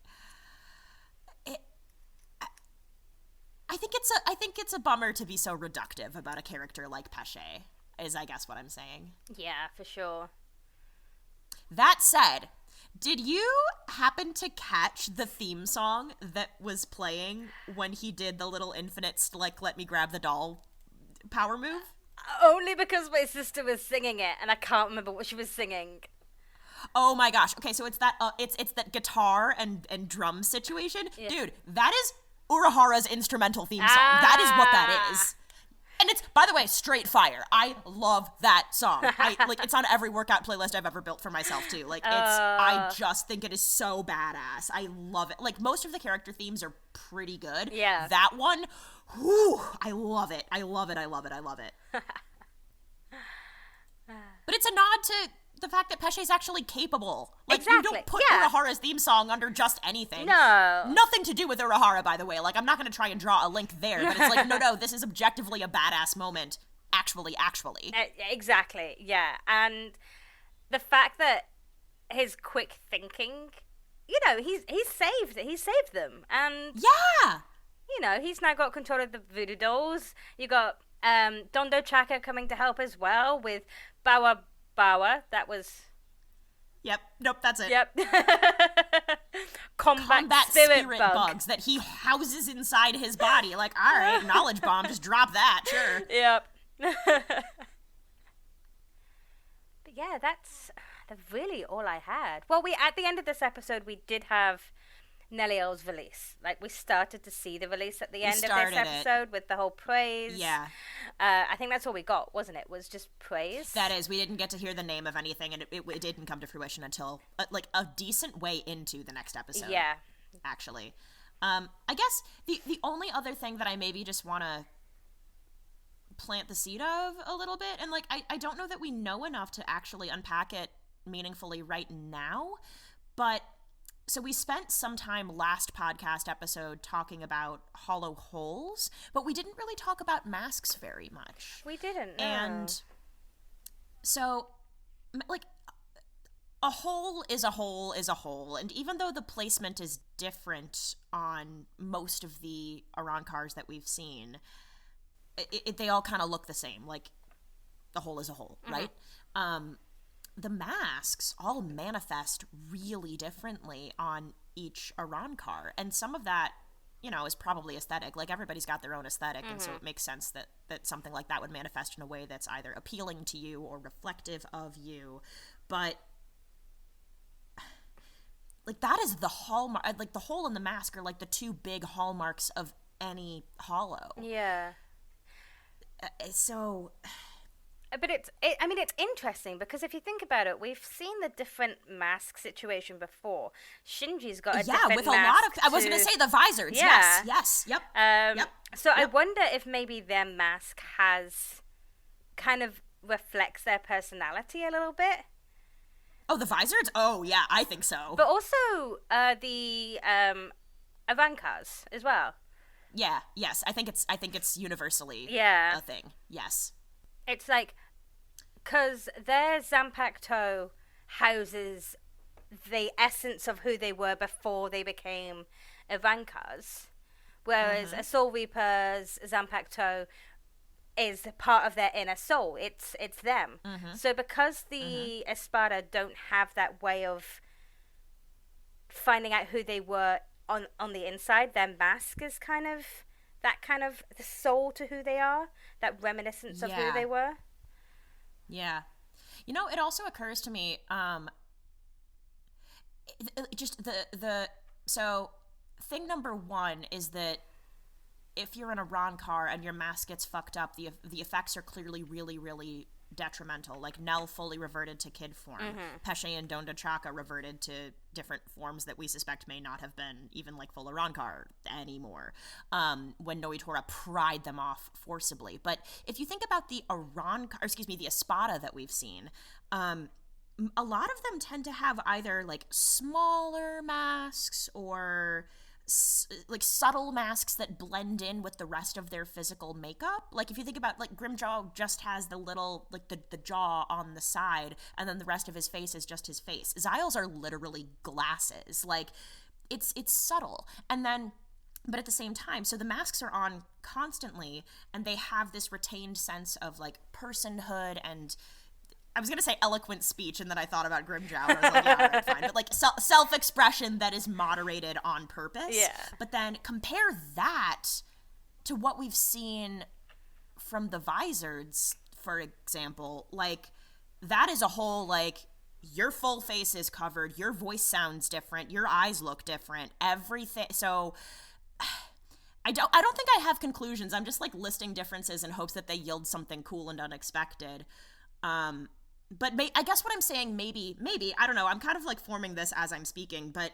I think it's a bummer to be so reductive about a character like Pesche, is I guess what I'm saying. Yeah, for sure. That said, did you happen to catch the theme song that was playing when he did the little infinite, like, let me grab the doll power move? Only because my sister was singing it, and I can't remember what she was singing. Oh my gosh. Okay, so it's that it's that guitar and drum situation. Yeah. Dude, that is Urahara's instrumental theme song. That is what that is. And it's, by the way, straight fire. I love that song. It's on every workout playlist I've ever built for myself, too. Like, I just think it is so badass. I love it. Like, most of the character themes are pretty good. Yeah. That one, whew, I love it. I love it. But it's a nod to the fact that Pesce's actually capable. Like, exactly. You don't put Urahara's theme song under just anything. No. Nothing to do with Urahara, by the way. Like, I'm not going to try and draw a link there, but it's like, no, this is objectively a badass moment. Actually. Exactly, yeah. And the fact that his quick thinking, you know, he saved them. And, yeah! You know, he's now got control of the voodoo dolls. You got Nnoitra coming to help as well with Bawa, that was... Yep. Nope, that's it. Yep. Combat spirit bugs that he houses inside his body. Like, all right, knowledge bomb, just drop that, sure. Yep. But yeah, that's really all I had. Well, at the end of this episode, we did have Nelliel's release. Like, we started to see the release at the end of this episode with the whole praise. Yeah. I think that's all we got, wasn't it? Was just praise. That is. We didn't get to hear the name of anything, and it didn't come to fruition until, like, a decent way into the next episode. Yeah. Actually. I guess the only other thing that I maybe just want to plant the seed of a little bit, and, like, I don't know that we know enough to actually unpack it meaningfully right now, but... So we spent some time last podcast episode talking about hollow holes, but we didn't really talk about masks very much. We didn't, no. And so, like, a hole is a hole is a hole, and even though the placement is different on most of the Arankars that we've seen, they all kind of look the same. Like, the hole is a hole, right? The masks all manifest really differently on each Arankar, and some of that, you know, is probably aesthetic. Like, everybody's got their own aesthetic, and so it makes sense that something like that would manifest in a way that's either appealing to you or reflective of you. But, like, that is the hallmark. Like, the hole in the mask are, like, the two big hallmarks of any hollow. Yeah. So... But it's interesting because if you think about it, we've seen the different mask situation before. Shinji's got a different with mask. A lot of. I was going to say the visors. Yeah. Yes. Yep. So I wonder if maybe their mask has kind of reflects their personality a little bit. Oh, the visors? Oh, yeah, I think so. But also the Arankars as well. Yeah. Yes. I think it's universally a thing. Yes. It's like, because their Zanpakuto houses the essence of who they were before they became Arankars, whereas a Soul Reaper's Zanpakuto is part of their inner soul. It's them. So because the Espada don't have that way of finding out who they were on the inside. Their mask is kind of the soul to who they are, that reminiscence of who they were. Yeah. You know, it also occurs to me, just so thing number one is that if you're in a Ron car and your mask gets fucked up, the effects are clearly really, really detrimental. Like, Nell fully reverted to kid form. Pesche and Nnoitra reverted to different forms that we suspect may not have been even, like, full Rankar anymore, when Nnoitra pried them off forcibly. But if you think about the Espada that we've seen, a lot of them tend to have either, like, smaller masks or like subtle masks that blend in with the rest of their physical makeup. Like, if you think about, like, Grimmjow just has the little, like, the jaw on the side, and then the rest of his face is just his face. Zyle's are literally glasses. Like, it's subtle. And then, but at the same time, so the masks are on constantly, and they have this retained sense of, like, personhood and, I was going to say eloquent speech, and then I thought about Grimmjow, and I was like, yeah, all right, fine. But, like, self-expression that is moderated on purpose. Yeah. But then compare that to what we've seen from the Vizards, for example. Like, that is a whole, like, your full face is covered, your voice sounds different, your eyes look different, everything. So I don't think I have conclusions. I'm just, like, listing differences in hopes that they yield something cool and unexpected. But I guess what I'm saying, maybe, I don't know, I'm kind of, like, forming this as I'm speaking, but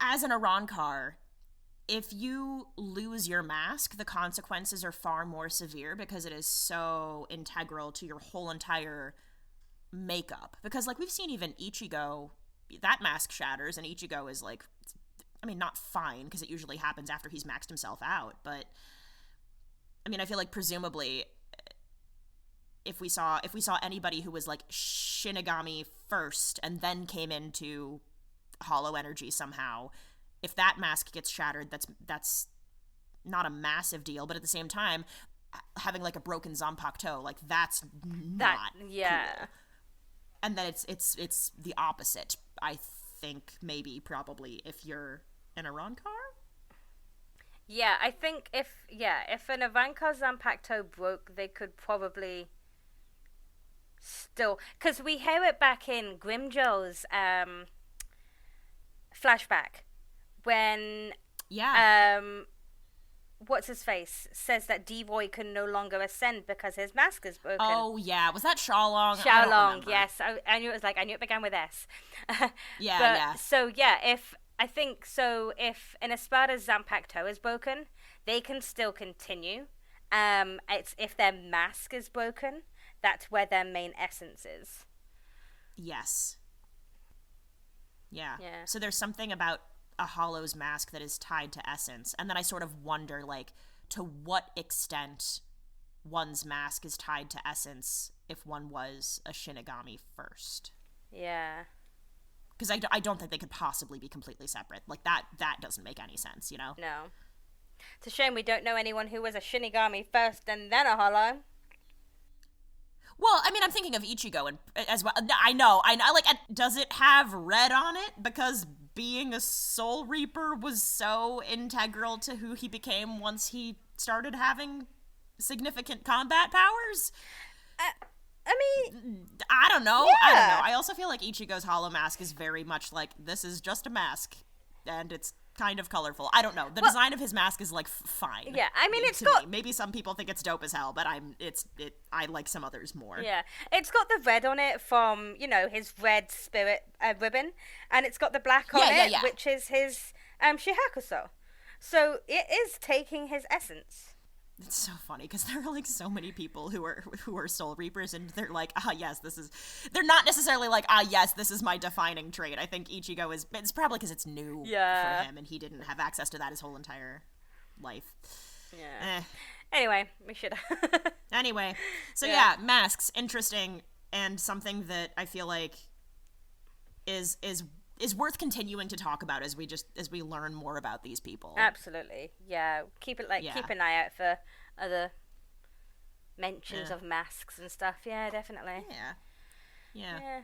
as an Arrancar, if you lose your mask, the consequences are far more severe because it is so integral to your whole entire makeup. Because, like, we've seen even Ichigo, that mask shatters, and Ichigo is, like, I mean, not fine, because it usually happens after he's maxed himself out, but, I mean, I feel like presumably if we saw anybody who was, like, Shinigami first and then came into hollow energy somehow, if that mask gets shattered, that's not a massive deal, but at the same time, having, like, a broken Zanpakuto, like, that's not cool. And then it's the opposite, I think, maybe, probably, if you're an Arrancar? Yeah, I think if an Arrancar Zanpakuto broke, they could probably still, because we hear it back in Grimmjow's flashback when what's his face says that D-Boy can no longer ascend because his mask is broken. Oh yeah, was that Xiaolong? Xiaolong, yes. I knew it was I knew it began with S. Yeah. So yeah, if an Espada's Zanpakuto is broken, they can still continue. It's if their mask is broken, that's where their main essence is. Yes. Yeah. So there's something about a Hollow's mask that is tied to essence, and then I sort of wonder, like, to what extent one's mask is tied to essence if one was a Shinigami first. Yeah. Because I don't think they could possibly be completely separate. Like, that doesn't make any sense, you know? No. It's a shame we don't know anyone who was a Shinigami first and then a Hollow. Well, I mean, I'm thinking of Ichigo as well. I know. Like, does it have red on it? Because being a Soul Reaper was so integral to who he became once he started having significant combat powers? I mean, I don't know. Yeah. I don't know. I also feel like Ichigo's hollow mask is very much like, this is just a mask, and it's kind of colorful. I don't know. The design of his mask is, like, fine. Yeah, I mean, it's got... Maybe some people think it's dope as hell, but I like some others more. Yeah. It's got the red on it from, his red spirit ribbon, and it's got the black on it, which is his Shihakuso. So it is taking his essence. It's so funny because there are, like, so many people who are Soul Reapers, and they're like, yes, this is. They're not necessarily like, yes, this is my defining trait. I think Ichigo is. It's probably because it's new for him, and he didn't have access to that his whole entire life. Yeah. Anyway, we should. Anyway, so yeah, masks, interesting, and something that I feel like is worth continuing to talk about as we learn more about these people. Absolutely. Yeah. Keep an eye out for other mentions of masks and stuff. Yeah, definitely. Yeah.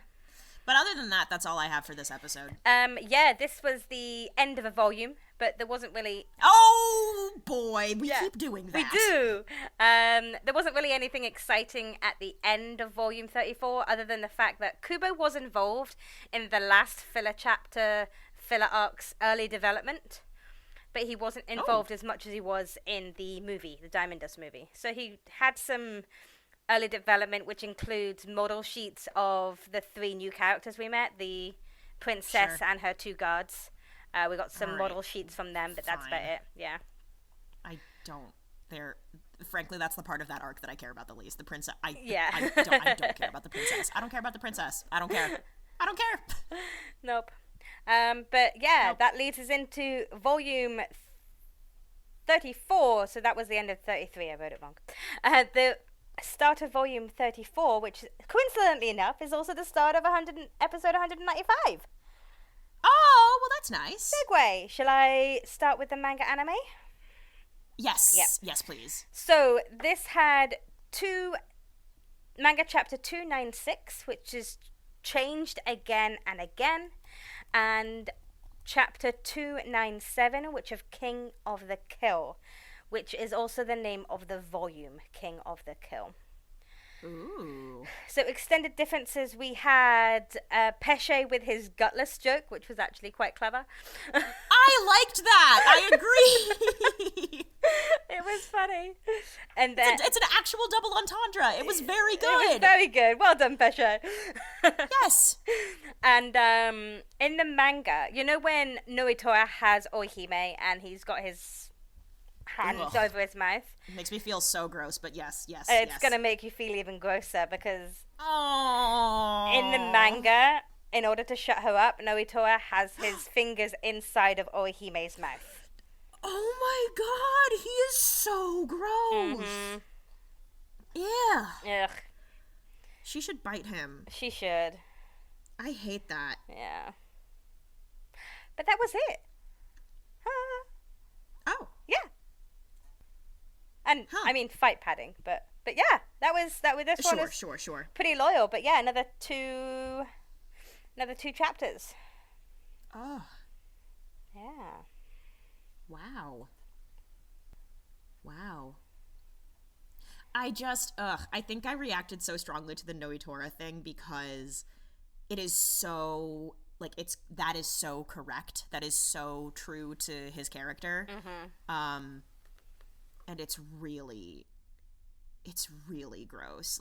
But other than that, that's all I have for this episode. Yeah, this was the end of a volume, but there wasn't really... Oh, boy, we keep doing that. We do. There wasn't really anything exciting at the end of volume 34, other than the fact that Kubo was involved in the last filler chapter, filler arc's early development, but he wasn't involved as much as he was in the movie, the Diamond Dust movie. So he had some early development, which includes model sheets of the 3 new characters we met, the princess and her 2 guards. We got some model sheets from them, but that's about it. Yeah. Frankly, that's the part of that arc that I care about the least. The princess. I don't care about the princess. I don't care about the princess. I don't care. Nope. But yeah, that leads us into volume 34. So that was the end of 33. I wrote it wrong. The start of volume 34, which coincidentally enough is also the start of episode 195. Oh, well, that's nice. Segue. Shall I start with the manga anime? Yes. Yep. Yes, please. So this had manga chapter 296, which is changed again and again, and chapter 297, which of King of the Kill, which is also the name of the volume, King of the Kill. Ooh. So extended differences, we had Pesche with his gutless joke, which was actually quite clever. I liked that. I agree. It was funny. And then it's an actual double entendre. It was very good. It was very good. Well done, Pesche. Yes. And in the manga, you know when Nnoitra has Orihime and he's got his hands over his mouth? It makes me feel so gross, but yes. It's going to make you feel even grosser because in in the manga, in order to shut her up, Nnoitra has his fingers inside of Orihime's mouth. Oh my god, he is so gross. Mm-hmm. Yeah. Ugh. She should bite him. She should. I hate that. Yeah. But that was it. Oh. Yeah. And I mean fight padding, but yeah, that was this one was Sure. pretty loyal. But yeah, another two chapters. Oh. Yeah. Wow. I think I reacted so strongly to the Nnoitra thing because it is so, that is so correct. That is so true to his character. Mm-hmm. And it's really gross.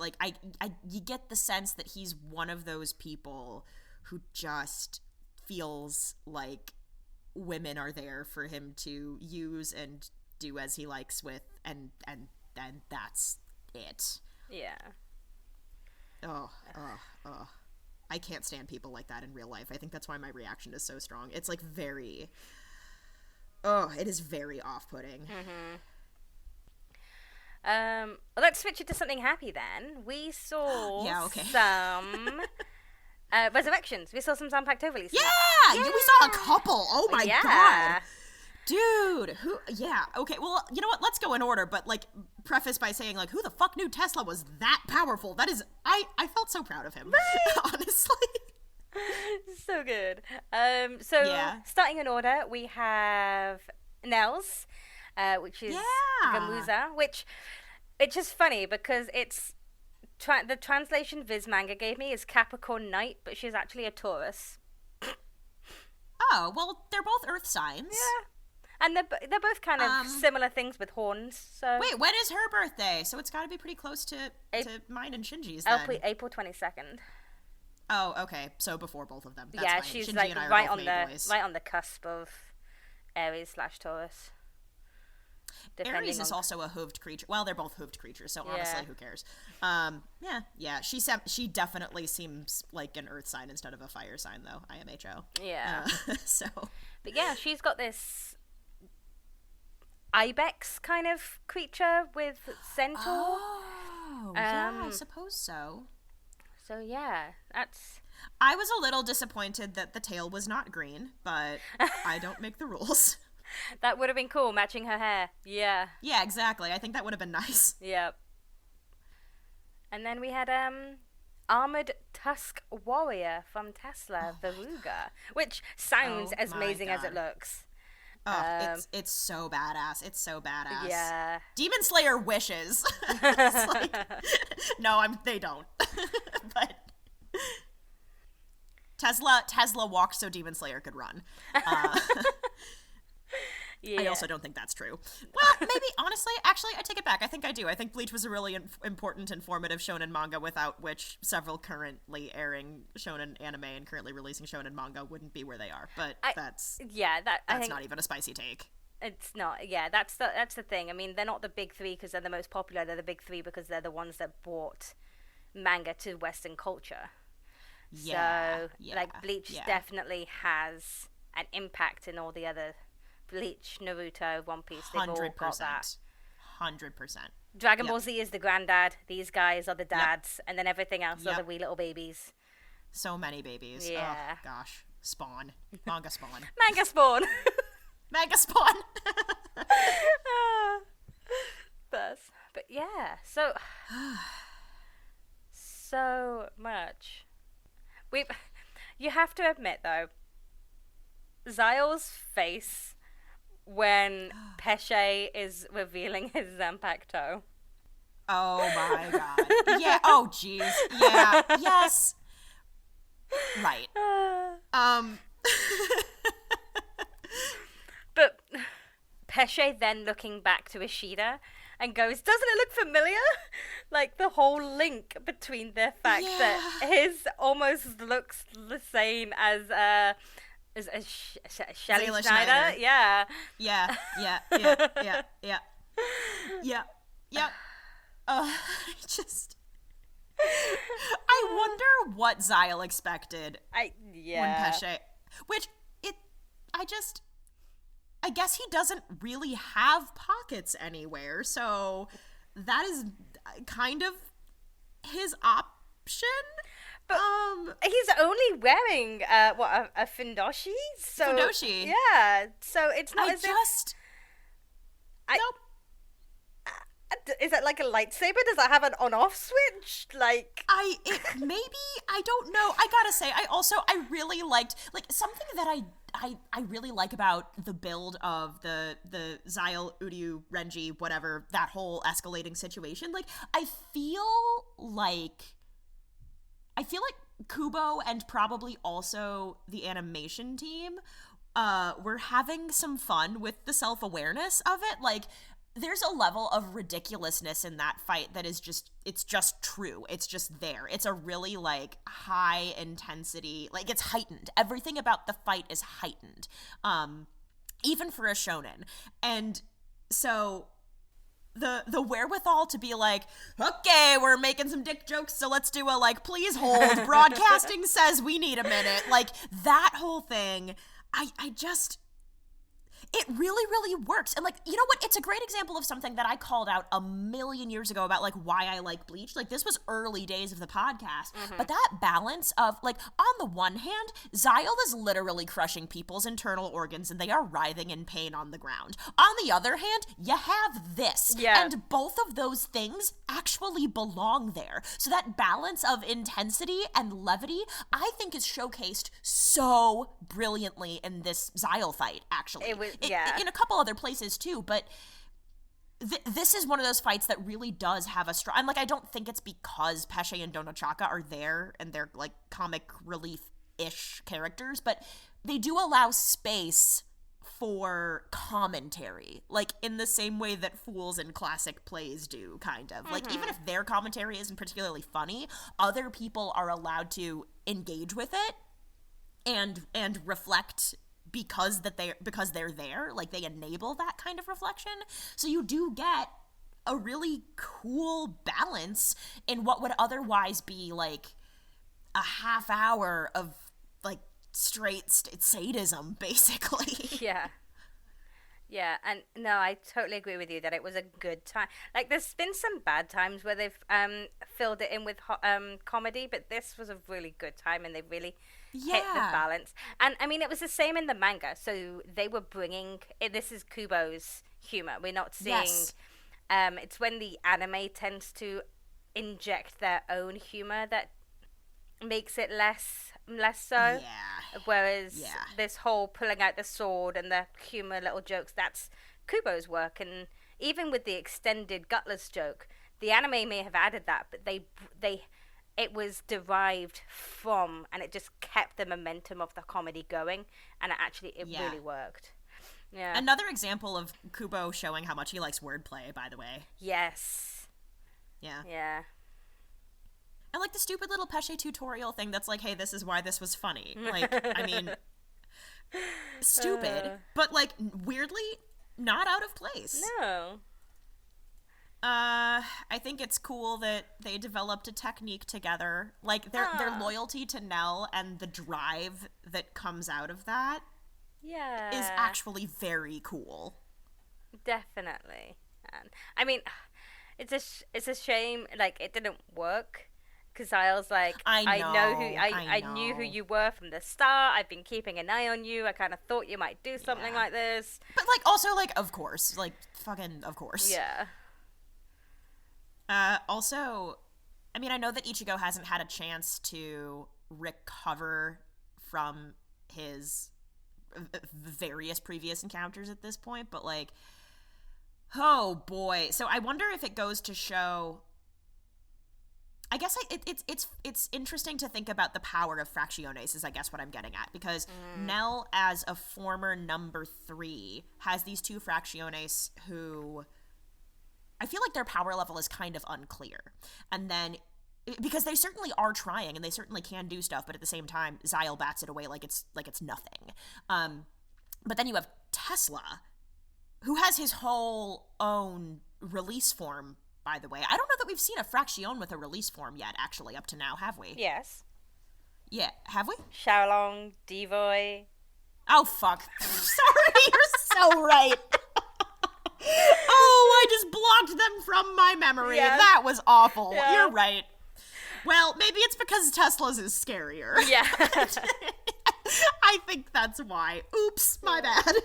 You get the sense that he's one of those people who just feels like women are there for him to use and do as he likes with, and that's it. Yeah. Oh. I can't stand people like that in real life. I think that's why my reaction is so strong. It's it is very off-putting. Mm-hmm. Let's switch it to something happy then. We saw some resurrections. We saw some Zanpakuto releases. Yeah! We saw a couple. Oh my god. Dude, okay, well, you know what, let's go in order, but, preface by saying, who the fuck knew Tesla was that powerful? That is, I felt so proud of him, right? Honestly. So good. Starting in order, we have Nels, which is Gamuza, which, it's just funny, because it's, the translation Viz Manga gave me is Capricorn Knight, but she's actually a Taurus. Oh, well, they're both Earth signs. Yeah. And they're both kind of similar things with horns. So wait, when is her birthday? So it's got to be pretty close to mine and Shinji's then. April 22nd. Oh, okay. So before both of them. That's fine. She's Shinji and I right are on the cusp of Aries/Taurus. Aries is also a hooved creature. Well, they're both hooved creatures, so honestly, who cares? She definitely seems like an Earth sign instead of a fire sign, though. IMHO. Yeah. But yeah, she's got this ibex kind of creature with centaur. Oh, I suppose so. So yeah, that's... I was a little disappointed that the tail was not green, but I don't make the rules. That would have been cool, matching her hair. Yeah. Yeah, exactly. I think that would have been nice. Yep. And then we had Armored Tusk Warrior from Tesla, Veruga, which sounds as amazing as it looks. Oh, it's so badass. It's so badass. Yeah. Demon Slayer wishes. No, they don't. But Tesla walked so Demon Slayer could run. Yeah. I also don't think that's true. Well, maybe, honestly, actually, I take it back. I think I do. I think Bleach was a really important and formative shonen manga without which several currently airing shonen anime and currently releasing shonen manga wouldn't be where they are. But that's not even a spicy take. It's not. Yeah, that's the thing. I mean, they're not the big three because they're the most popular. They're the big three because they're the ones that brought manga to Western culture. Yeah. So, Bleach definitely has an impact in all the other... Bleach, Naruto, One Piece, they've all got that. 100%. Dragon Ball Z is the granddad, these guys are the dads, and then everything else are the wee little babies. So many babies. Yeah. Oh, gosh. Spawn. Manga Spawn. Manga Spawn. Manga Spawn. But yeah, so much. You have to admit, though, Zile's face when Pesche is revealing his Zanpakuto. Oh my god. Yeah. Oh jeez. Yeah. Yes. Right. But Pesche then looking back to Ishida and goes, doesn't it look familiar? Like the whole link between the fact that his almost looks the same as Shelley Schneider. Yeah. I wonder what Zyle expected when Pesche, I guess he doesn't really have pockets anywhere, so that is kind of his option. But he's only wearing a fundoshi. So fundoshi. Yeah. So it's not as if nope. Is that like a lightsaber? Does that have an on-off switch? Maybe, I don't know. I gotta say, I really liked something that I really like about the build of the Zyle, Uryu, Renji, whatever, that whole escalating situation. I feel like Kubo and probably also the animation team were having some fun with the self-awareness of it. There's a level of ridiculousness in that fight that is it's just true. It's just there. It's a really high intensity, it's heightened. Everything about the fight is heightened. Even for a shonen. And so the wherewithal to be okay, we're making some dick jokes, so let's do a please hold, broadcasting says we need a minute. That whole thing, I just... It really, really works. And, you know what? It's a great example of something that I called out a million years ago about, why I like Bleach. This was early days of the podcast. Mm-hmm. But that balance of, on the one hand, Zyle is literally crushing people's internal organs and they are writhing in pain on the ground. On the other hand, you have this. Yeah. And both of those things actually belong there. So that balance of intensity and levity, I think, is showcased so brilliantly in this Zyle fight, actually. In a couple other places too, but this is one of those fights that really does have a strong... I don't think it's because Pesche and Donachaka are there and they're comic relief-ish characters, but they do allow space for commentary, in the same way that fools in classic plays do, kind of. Mm-hmm. Even if their commentary isn't particularly funny, other people are allowed to engage with it and reflect because they're there. They enable that kind of reflection. So you do get a really cool balance in what would otherwise be a half hour of straight sadism, basically. Yeah, and no, I totally agree with you that it was a good time. There's been some bad times where they've filled it in with comedy, but this was a really good time, and they really hit the balance. And I mean, it was the same in the manga. So they were bringing this is Kubo's humor. We're not seeing. It's when the anime tends to inject their own humor that makes it less so. Yeah. Whereas this whole pulling out the sword and the humor little jokes, that's Kubo's work. And even with the extended gutless joke, the anime may have added that, but it was derived from, and it just kept the momentum of the comedy going, and it really worked. Yeah. Another example of Kubo showing how much he likes wordplay, by the way. Yes. Yeah. Yeah. I like the stupid little Pesche tutorial thing that's like, hey, this is why this was funny. Like, I mean, stupid, but like weirdly not out of place. No. I think it's cool that they developed a technique together. Like their loyalty to Nell and the drive that comes out of that is actually very cool. Definitely. I mean, it's a shame like it didn't work. Because Zile's like, I knew who you were from the start. I've been keeping an eye on you. I kind of thought you might do something like this. But, like, also, like, of course. Like, fucking of course. Yeah. Also, I mean, I know that Ichigo hasn't had a chance to recover from his various previous encounters at this point, but, like, oh, boy. So I wonder if it goes to show... I guess it's interesting to think about the power of fracciones is I guess what I'm getting at, because Nell, as a former number 3, has these two fracciones who I feel like their power level is kind of unclear. And then, because they certainly are trying and they certainly can do stuff, but at the same time, Zyle bats it away like it's nothing. But then you have Tesla, who has his whole own release form. By the way, I don't know that we've seen a fraction with a release form yet, actually, up to now, have we? Yes. Yeah, have we? Xiaolong, Devoy. Oh, fuck. Sorry, you're so right. Oh, I just blocked them from my memory. Yes. That was awful. Yeah. You're right. Well, maybe it's because Tesla's is scarier. Yeah. I think that's why. Oops, my bad.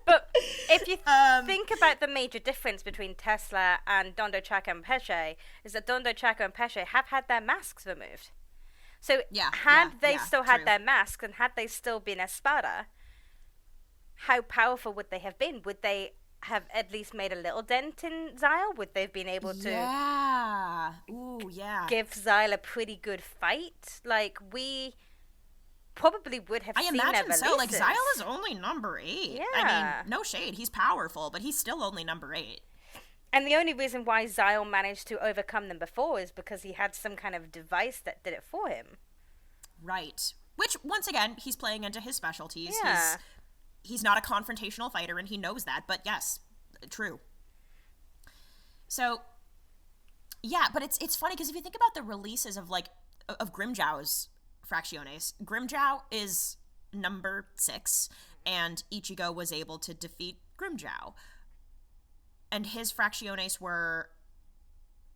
But if you think about the major difference between Tesla and Nnoitra and Pesche, is that Nnoitra and Pesche have had their masks removed. So had they still had their masks and had they still been Espada, how powerful would they have been? Would they have at least made a little dent in Zyle? Would they have been able to give Zyle a pretty good fight? Like, we... probably would have seen their releases. I imagine so. Like, Zyle is only number 8. Yeah. I mean, no shade. He's powerful, but he's still only number 8. And the only reason why Zyle managed to overcome them before is because he had some kind of device that did it for him. Right. Which, once again, he's playing into his specialties. Yeah. He's not a confrontational fighter, and he knows that, but yes, true. So, yeah, but it's funny, because if you think about the releases of Grimmjow's fracciones, Grimmjow is number 6, and Ichigo was able to defeat Grimmjow. And his fracciones were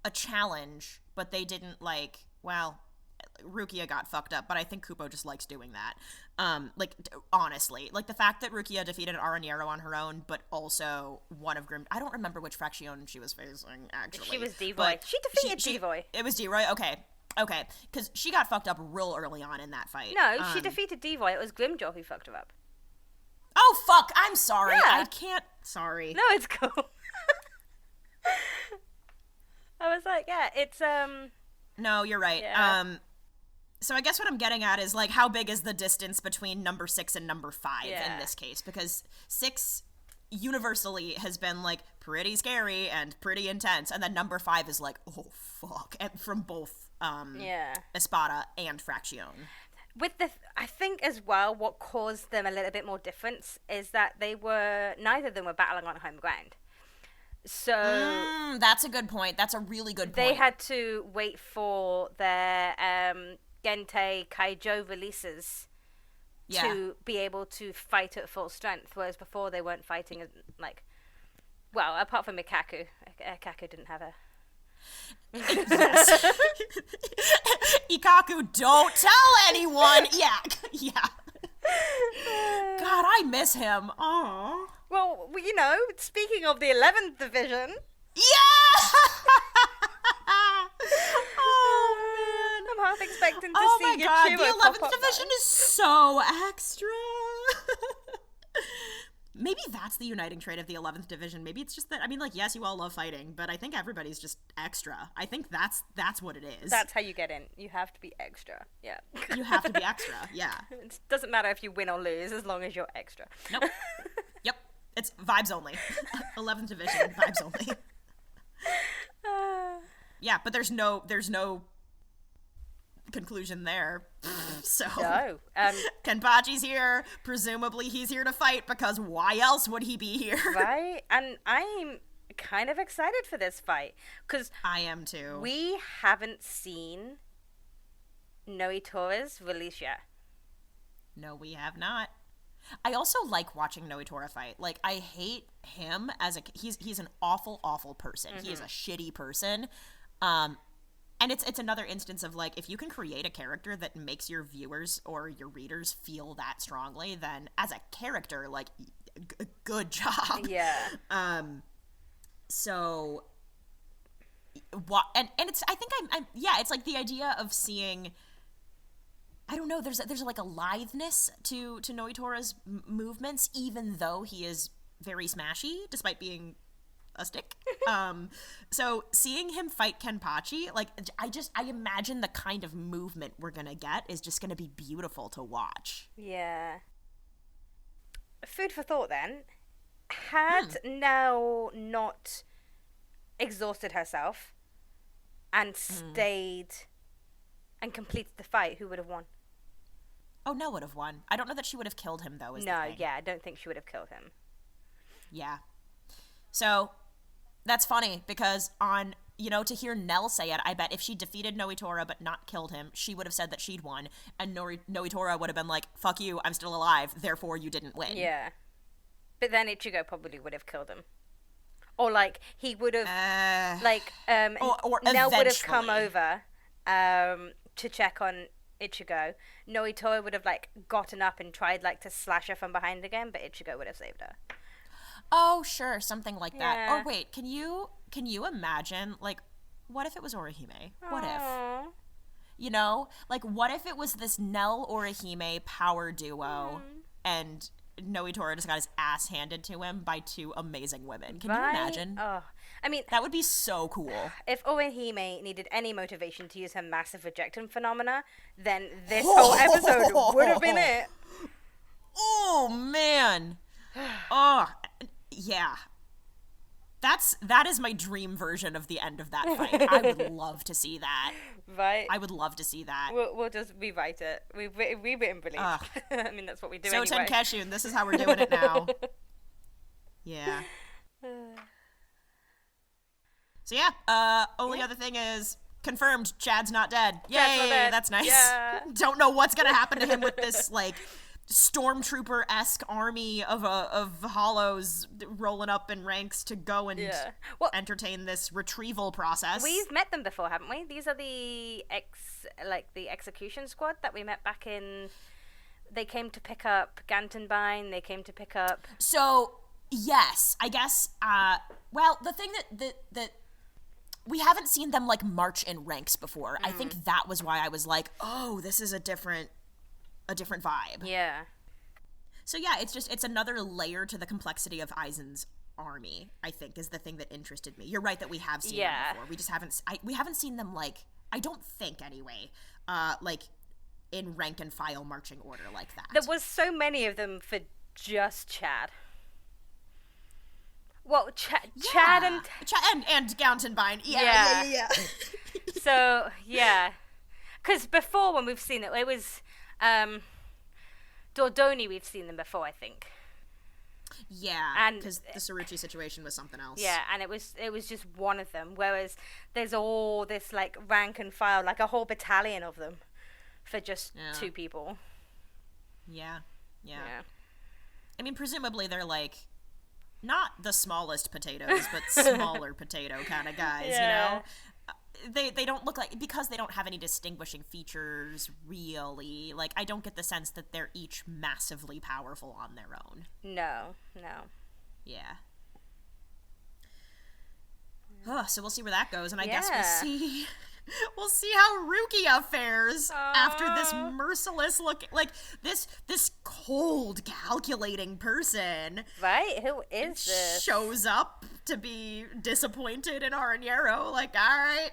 a challenge, but they didn't, Rukia got fucked up, but I think Kubo just likes doing that. Honestly. Like, the fact that Rukia defeated Araniero on her own, but also one of I don't remember which fraction she was facing, actually. She was Devoy. She defeated Devoy. It was Devoy? Okay, because she got fucked up real early on in that fight. No, she defeated Devoy. It was Grimmjow who fucked her up. Oh, fuck, I'm sorry. Yeah. I can't... Sorry. No, it's cool. I was like, yeah, it's, No, you're right. Yeah. So I guess what I'm getting at is, how big is the distance between number 6 and number 5 in this case? Because 6 universally has been, pretty scary and pretty intense, and then number 5 is oh, fuck, and from both, Espada and Fraction. I think as well, what caused them a little bit more difference is that neither of them were battling on home ground. So that's a good point. That's a really good point. They had to wait for their Gente Kaijo releases to be able to fight at full strength, whereas before they weren't fighting apart from Ikaku. Ikaku didn't have a... Yes. Ikaku, don't tell anyone. Yeah. God, I miss him. Aww. Well, speaking of the 11th division. Yeah! Oh, man. I'm half expecting to Oh see my your god, Chuo the pop 11th up division there. is so extra. Maybe that's the uniting trait of the 11th division. Maybe it's just that, I mean, like, yes, you all love fighting, but I think everybody's just extra. I think that's what it is. That's how you get in. You have to be extra. Yeah. You have to be extra, yeah. It doesn't matter if you win or lose as long as you're extra. Nope. Yep. It's vibes only. 11th division, vibes only. Yeah, but there's no conclusion there. So No. Kenpachi's here. Presumably he's here to fight, because why else would he be here? Right? And I'm kind of excited for this fight because I am too. we haven't seen Nnoitra's release yet. No, we have not. I also like watching Nnoitra fight. Like, I hate him as he's an awful person. He is a shitty person. And it's another instance of, like, if you can create a character that makes your viewers or your readers feel that strongly, then as a character, like, good job. Yeah. So, and it's, I think I'm yeah, it's like the idea of seeing, I don't know, there's like a litheness to Nnoitra's movements, even though he is very smashy, despite being a stick. So seeing him fight Kenpachi, like, I imagine the kind of movement we're gonna get is just gonna be beautiful to watch. Yeah. Food for thought then. Had Nell not exhausted herself and stayed and completed the fight, who would have won? Oh, Nell would have won. I don't know that she would have killed him, though, is the No, thing. yeah, I don't think she would have killed him. Yeah. So, that's funny, because to hear Nell say it, I bet if she defeated Nnoitra but not killed him, she would have said that she'd won, and Nnoitra would have been like, fuck you, I'm still alive, therefore you didn't win. Yeah. But then Ichigo probably would have killed him. Or, like, he would have, or Nell would have come eventually. over to check on Ichigo. Nnoitra would have, like, gotten up and tried, like, to slash her from behind again, but Ichigo would have saved her. Oh, sure, something like that. Yeah. Or wait, can you imagine, like, what if it was Orihime? What if? You know? Like, what if it was this Nell Orihime power duo, and Nnoitra just got his ass handed to him by two amazing women? Can you imagine? Oh, I mean, That would be so cool. if Orihime needed any motivation to use her massive rejection phenomena, then this whole episode would have been it. Oh, man. Oh, yeah. That is my dream version of the end of that fight. I would love to see that. Right? I would love to see that. We'll just rewrite it. We've written belief. I mean, that's what we do So anyway. Tenkeshun, this is how we're doing it now. Yeah. So yeah, only other thing is confirmed Chad's not dead. Yay, Chad's not dead. that's nice. Yeah. Don't know what's gonna happen to him with this, like, stormtrooper-esque army of hollows rolling up in ranks to go and entertain this retrieval process. We've met them before, haven't we? These are the execution squad that we met back in. They came to pick up Gantenbein. They came to pick up. So yes, I guess. Well, the thing that we haven't seen them, like, march in ranks before. I think that was why I was like, oh, this is a different vibe. Yeah. So yeah, it's another layer to the complexity of Aizen's army, I think, is the thing that interested me. You're right that we have seen them before. We just haven't seen them, like, I don't think anyway, like, in rank and file marching order like that. There was so many of them for just Chad. Well, Chad and Gantenbein. Yeah. So, yeah. Because before, when we've seen it was Dordoni, we've seen them before, I think. Yeah, because the Saruchi situation was something else. Yeah, and it was just one of them, whereas there's all this, like, rank and file, like a whole battalion of them for just two people. Yeah. I mean, presumably they're, like, not the smallest potatoes, but smaller potato kind of guys, you know? They don't look like, because they don't have any distinguishing features, really. Like, I don't get the sense that they're each massively powerful on their own. No. Yeah. Oh, so we'll see where that goes, and I guess we'll see We'll see how Rukia fares after this merciless look, like this cold, calculating person. Right? Who is this? Shows up to be disappointed in Aranero. Like, all right.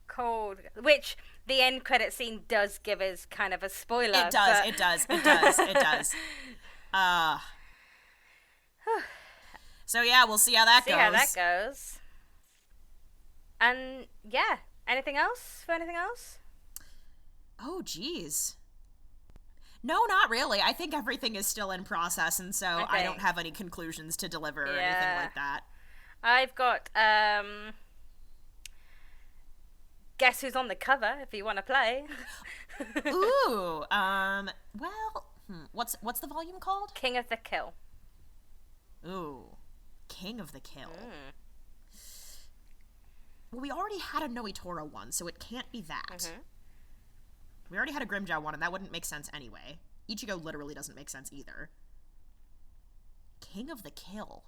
Cold. Which the end credit scene does give us kind of a spoiler. It does. So yeah, we'll see how that goes. And yeah, anything else? Oh, geez. No, not really. I think everything is still in process, and so Okay. I don't have any conclusions to deliver or anything like that. I've got, guess who's on the cover, if you want to play. Ooh, well, what's the volume called? King of the Kill. Ooh, King of the Kill. Well, we already had a Nnoitra one, so it can't be that. We already had a Grimjaw one, and that wouldn't make sense anyway. Ichigo literally doesn't make sense either. King of the Kill.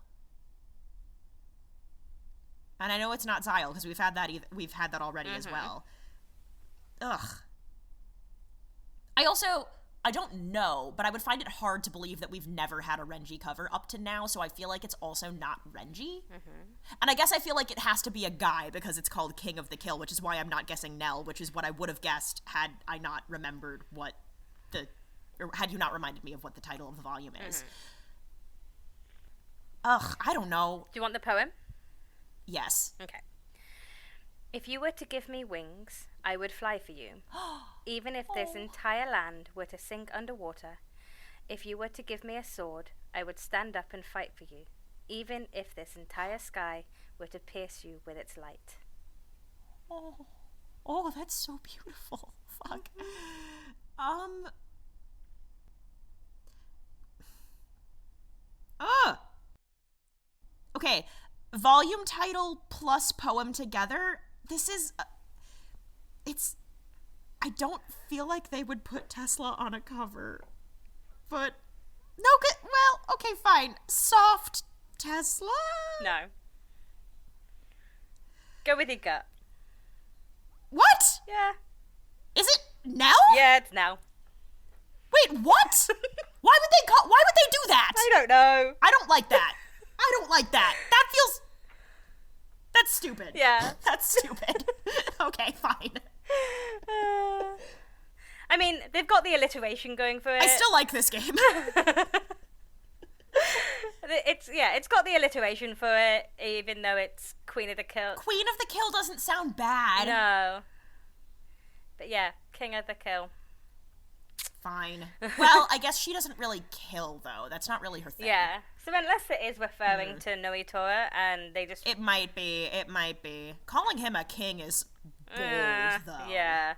And I know it's not Zyle, because we've had that already as well. Ugh. I don't know, but I would find it hard to believe that we've never had a Renji cover up to now, so I feel like it's also not Renji. And I guess I feel like it has to be a guy because it's called King of the Kill, which is why I'm not guessing Nell, which is what I would have guessed had I not remembered or had you not reminded me of what the title of the volume is. Ugh, I don't know. Do you want the poem? Yes. Okay. If you were to give me wings, I would fly for you. Even if this entire land were to sink underwater. If you were to give me a sword, I would stand up and fight for you. Even if this entire sky were to pierce you with its light. Oh, that's so beautiful. Fuck. Okay, volume title plus poem together. This is... I don't feel like they would put Tesla on a cover. But... No, good. Well, okay, fine. Soft Tesla? No. Go with your gut. What? Yeah. Is it now? Yeah, it's now. Wait, what? Why would they do that? I don't know. I don't like that. That feels... That's stupid. Yeah. That's stupid. Okay, fine. I mean, they've got the alliteration going for it. I still like this game. It's got the alliteration for it, even though it's Queen of the Kill. Queen of the Kill doesn't sound bad. No. But yeah, King of the Kill. Fine. Well, I guess she doesn't really kill, though. That's not really her thing. Yeah. So unless it is referring to Nnoitra, and they just... It might be. Calling him a king is bold, though. Yeah.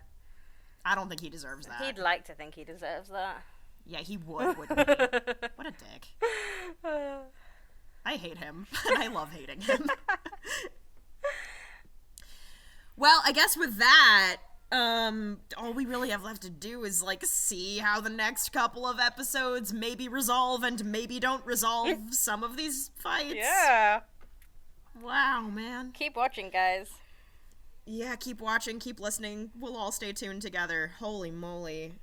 I don't think he deserves that. He'd like to think he deserves that. Yeah, he would, wouldn't he? What a dick. I hate him, and I love hating him. Well, I guess with that... all we really have left to do is, see how the next couple of episodes maybe resolve and maybe don't resolve some of these fights. Yeah. Wow, man. Keep watching, guys. Yeah, keep watching, keep listening. We'll all stay tuned together. Holy moly.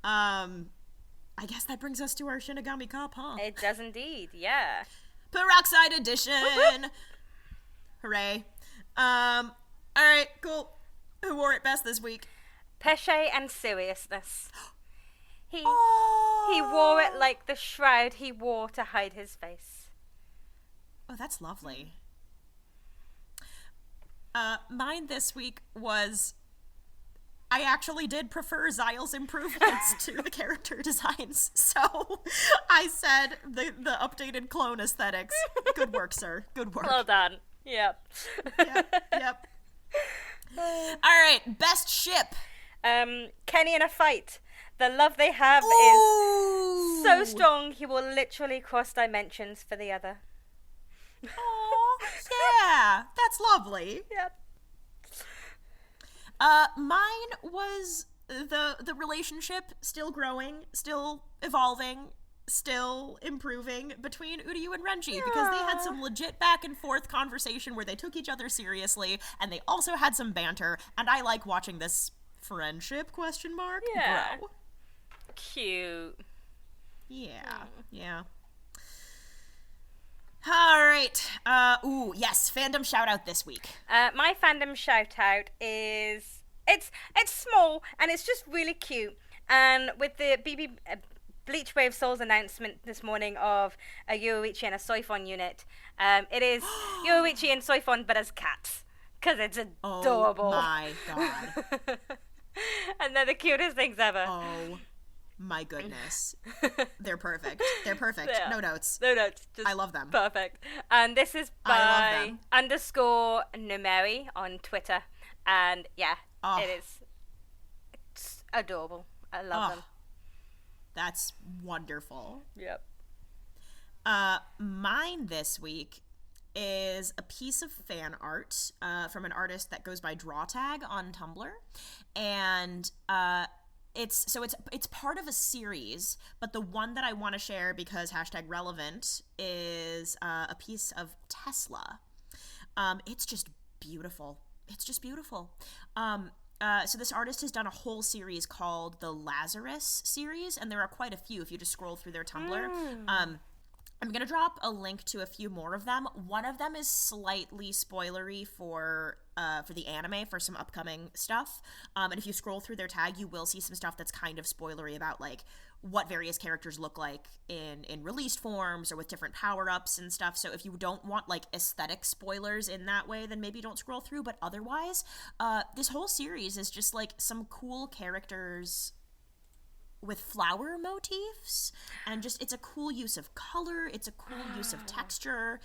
I guess that brings us to our Shinigami Cup, huh? It does indeed, yeah. Peroxide edition! Hooray. Alright, cool. Who wore it best this week? Pesche and Seriousness. He wore it like the shroud he wore to hide his face. Oh, that's lovely. Mine this week was... I actually did prefer Zyle's improvements to the character designs, so I said the updated clone aesthetics. Good work, sir. Good work. Well done. Yep. Yep. Alright, best ship. Kenny in a fight. The love they have is so strong he will literally cross dimensions for the other. Oh, yeah. That's lovely. Yep. Mine was the relationship still growing, still evolving, still improving between Uryu and Renji, because they had some legit back and forth conversation where they took each other seriously, and they also had some banter, and I like watching this friendship grow. Cute. Yeah. All right. Yes, fandom shout out this week. My fandom shout out is it's small and it's just really cute. And with the Bleach Brave Souls announcement this morning of a Yoruichi and a Soifon unit, it is Yoruichi and Soifon but as cats, because it's adorable. Oh my god. And they're the cutest things ever. Oh my goodness. They're perfect. Yeah. No notes. Just I love them. Perfect. And this is by _Nomeri on Twitter. And yeah, it's adorable. I love them. That's wonderful. Yep. Mine this week is a piece of fan art from an artist that goes by Drawtag on Tumblr, and it's part of a series, but the one that I want to share because #relevant is a piece of Tesla. It's just beautiful. So this artist has done a whole series called the Lazarus series, and there are quite a few if you just scroll through their Tumblr. I'm going to drop a link to a few more of them. One of them is slightly spoilery for the anime, for some upcoming stuff. And if you scroll through their tag, you will see some stuff that's kind of spoilery about, like, what various characters look like in released forms or with different power-ups and stuff. So if you don't want, like, aesthetic spoilers in that way, then maybe don't scroll through. But otherwise, this whole series is just, like, some cool characters with flower motifs, and just, it's a cool use of color, it's a cool use of texture.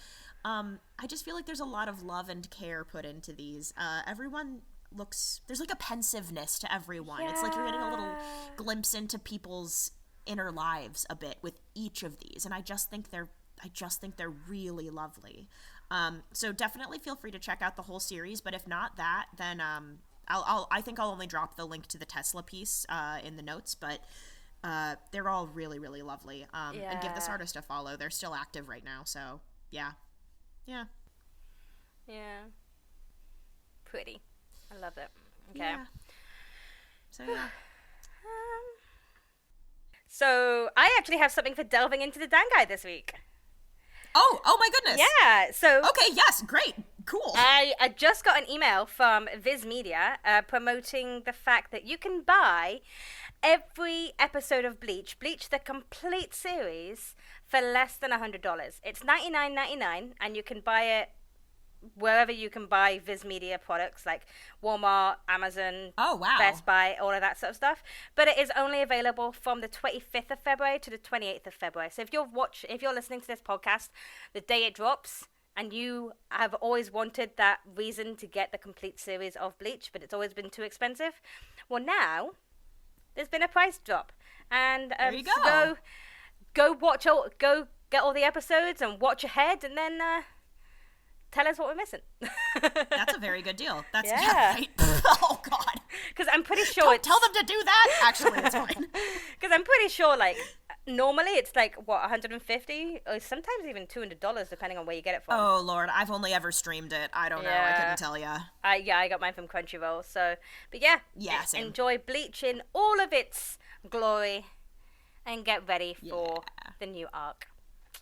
I just feel like there's a lot of love and care put into these. Everyone looks, there's like a pensiveness to everyone. It's like you're getting a little glimpse into people's inner lives a bit with each of these, and I just think they're really lovely. So definitely feel free to check out the whole series, but if not that, then I think I'll only drop the link to the Tesla piece in the notes, but they're all really, really lovely. And give this artist a follow. They're still active right now, so yeah. Pretty. I love it. Okay. Yeah. So yeah. So I actually have something for delving into the Dangai this week. Oh my goodness. Yeah, so... Okay, yes, great, cool. I just got an email from Viz Media promoting the fact that you can buy every episode of Bleach, the complete series, for less than $100. It's $99.99, and you can buy it wherever you can buy Viz Media products, like Walmart, Amazon, Best Buy, all of that sort of stuff. But it is only available from the 25th of February to the 28th of February. So if you're listening to this podcast the day it drops, and you have always wanted that reason to get the complete series of Bleach, but it's always been too expensive, well, now there's been a price drop, and there you go. So go get all the episodes and watch ahead, and then tell us what we're missing. That's a very good deal. That's right. Oh God. Because I'm pretty sure tell them to do that. Actually, it's fine. Because I'm pretty sure, like, normally it's like what, $150 or sometimes even $200, depending on where you get it from. Oh Lord, I've only ever streamed it. I don't know. I couldn't tell you. I got mine from Crunchyroll. So, but same. Enjoy Bleach in all of its glory, and get ready for the new arc.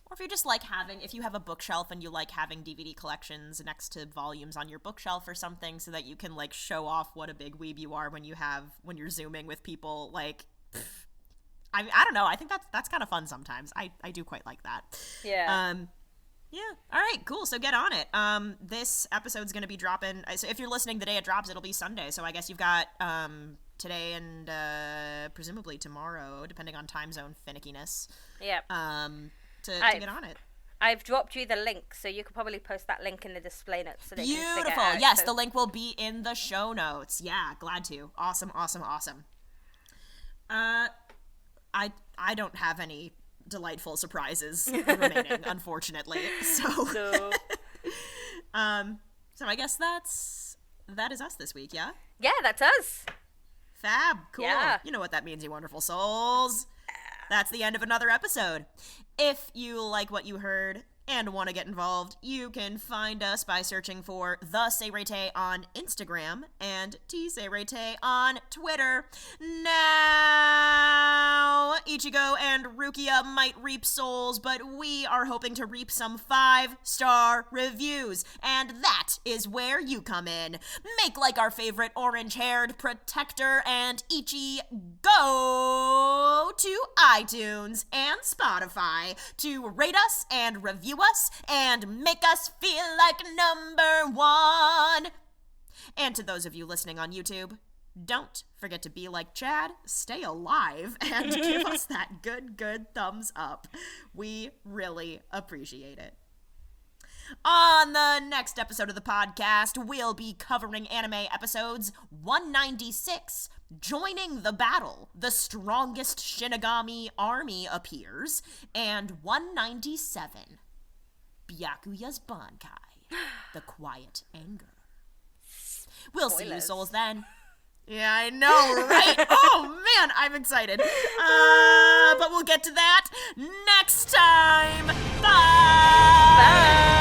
Or if you're just like if you have a bookshelf and you like having DVD collections next to volumes on your bookshelf or something, so that you can like show off what a big weeb you are when you're Zooming with people, like, I don't know. I think that's kind of fun sometimes. I do quite like that. Yeah. Yeah. All right, cool. So get on it. This episode's going to be dropping. So if you're listening the day it drops, it'll be Sunday. So I guess you've got today and presumably tomorrow, depending on time zone finickiness. Yep. To get on it. I've dropped you the link, so you could probably post that link in the display notes so they can figure it out. Beautiful. Yes, so. The link will be in the show notes. Yeah, glad to. Awesome. I don't have any delightful surprises remaining, unfortunately. So No. So I guess that is us this week, yeah? Yeah, that's us. Fab. Cool. Yeah. You know what that means, you wonderful souls. That's the end of another episode. If you like what you heard and want to get involved, you can find us by searching for The Seirete on Instagram and T Seirete on Twitter. Now, Ichigo and Rukia might reap souls, but we are hoping to reap some 5-star reviews, and that is where you come in. Make like our favorite orange-haired protector and Ichi go to iTunes and Spotify to rate us and review us and make us feel like number one. And to those of you listening on YouTube, don't forget to be like Chad, stay alive, and give us that good thumbs up. We really appreciate it. On the next episode of the podcast, we'll be covering anime episodes 196, Joining the Battle, the strongest Shinigami army appears, and 197, Byakuya's Bankai, the quiet anger. We'll see you souls then. Yeah, I know, right? Oh, man, I'm excited. But we'll get to that next time. Bye! Bye!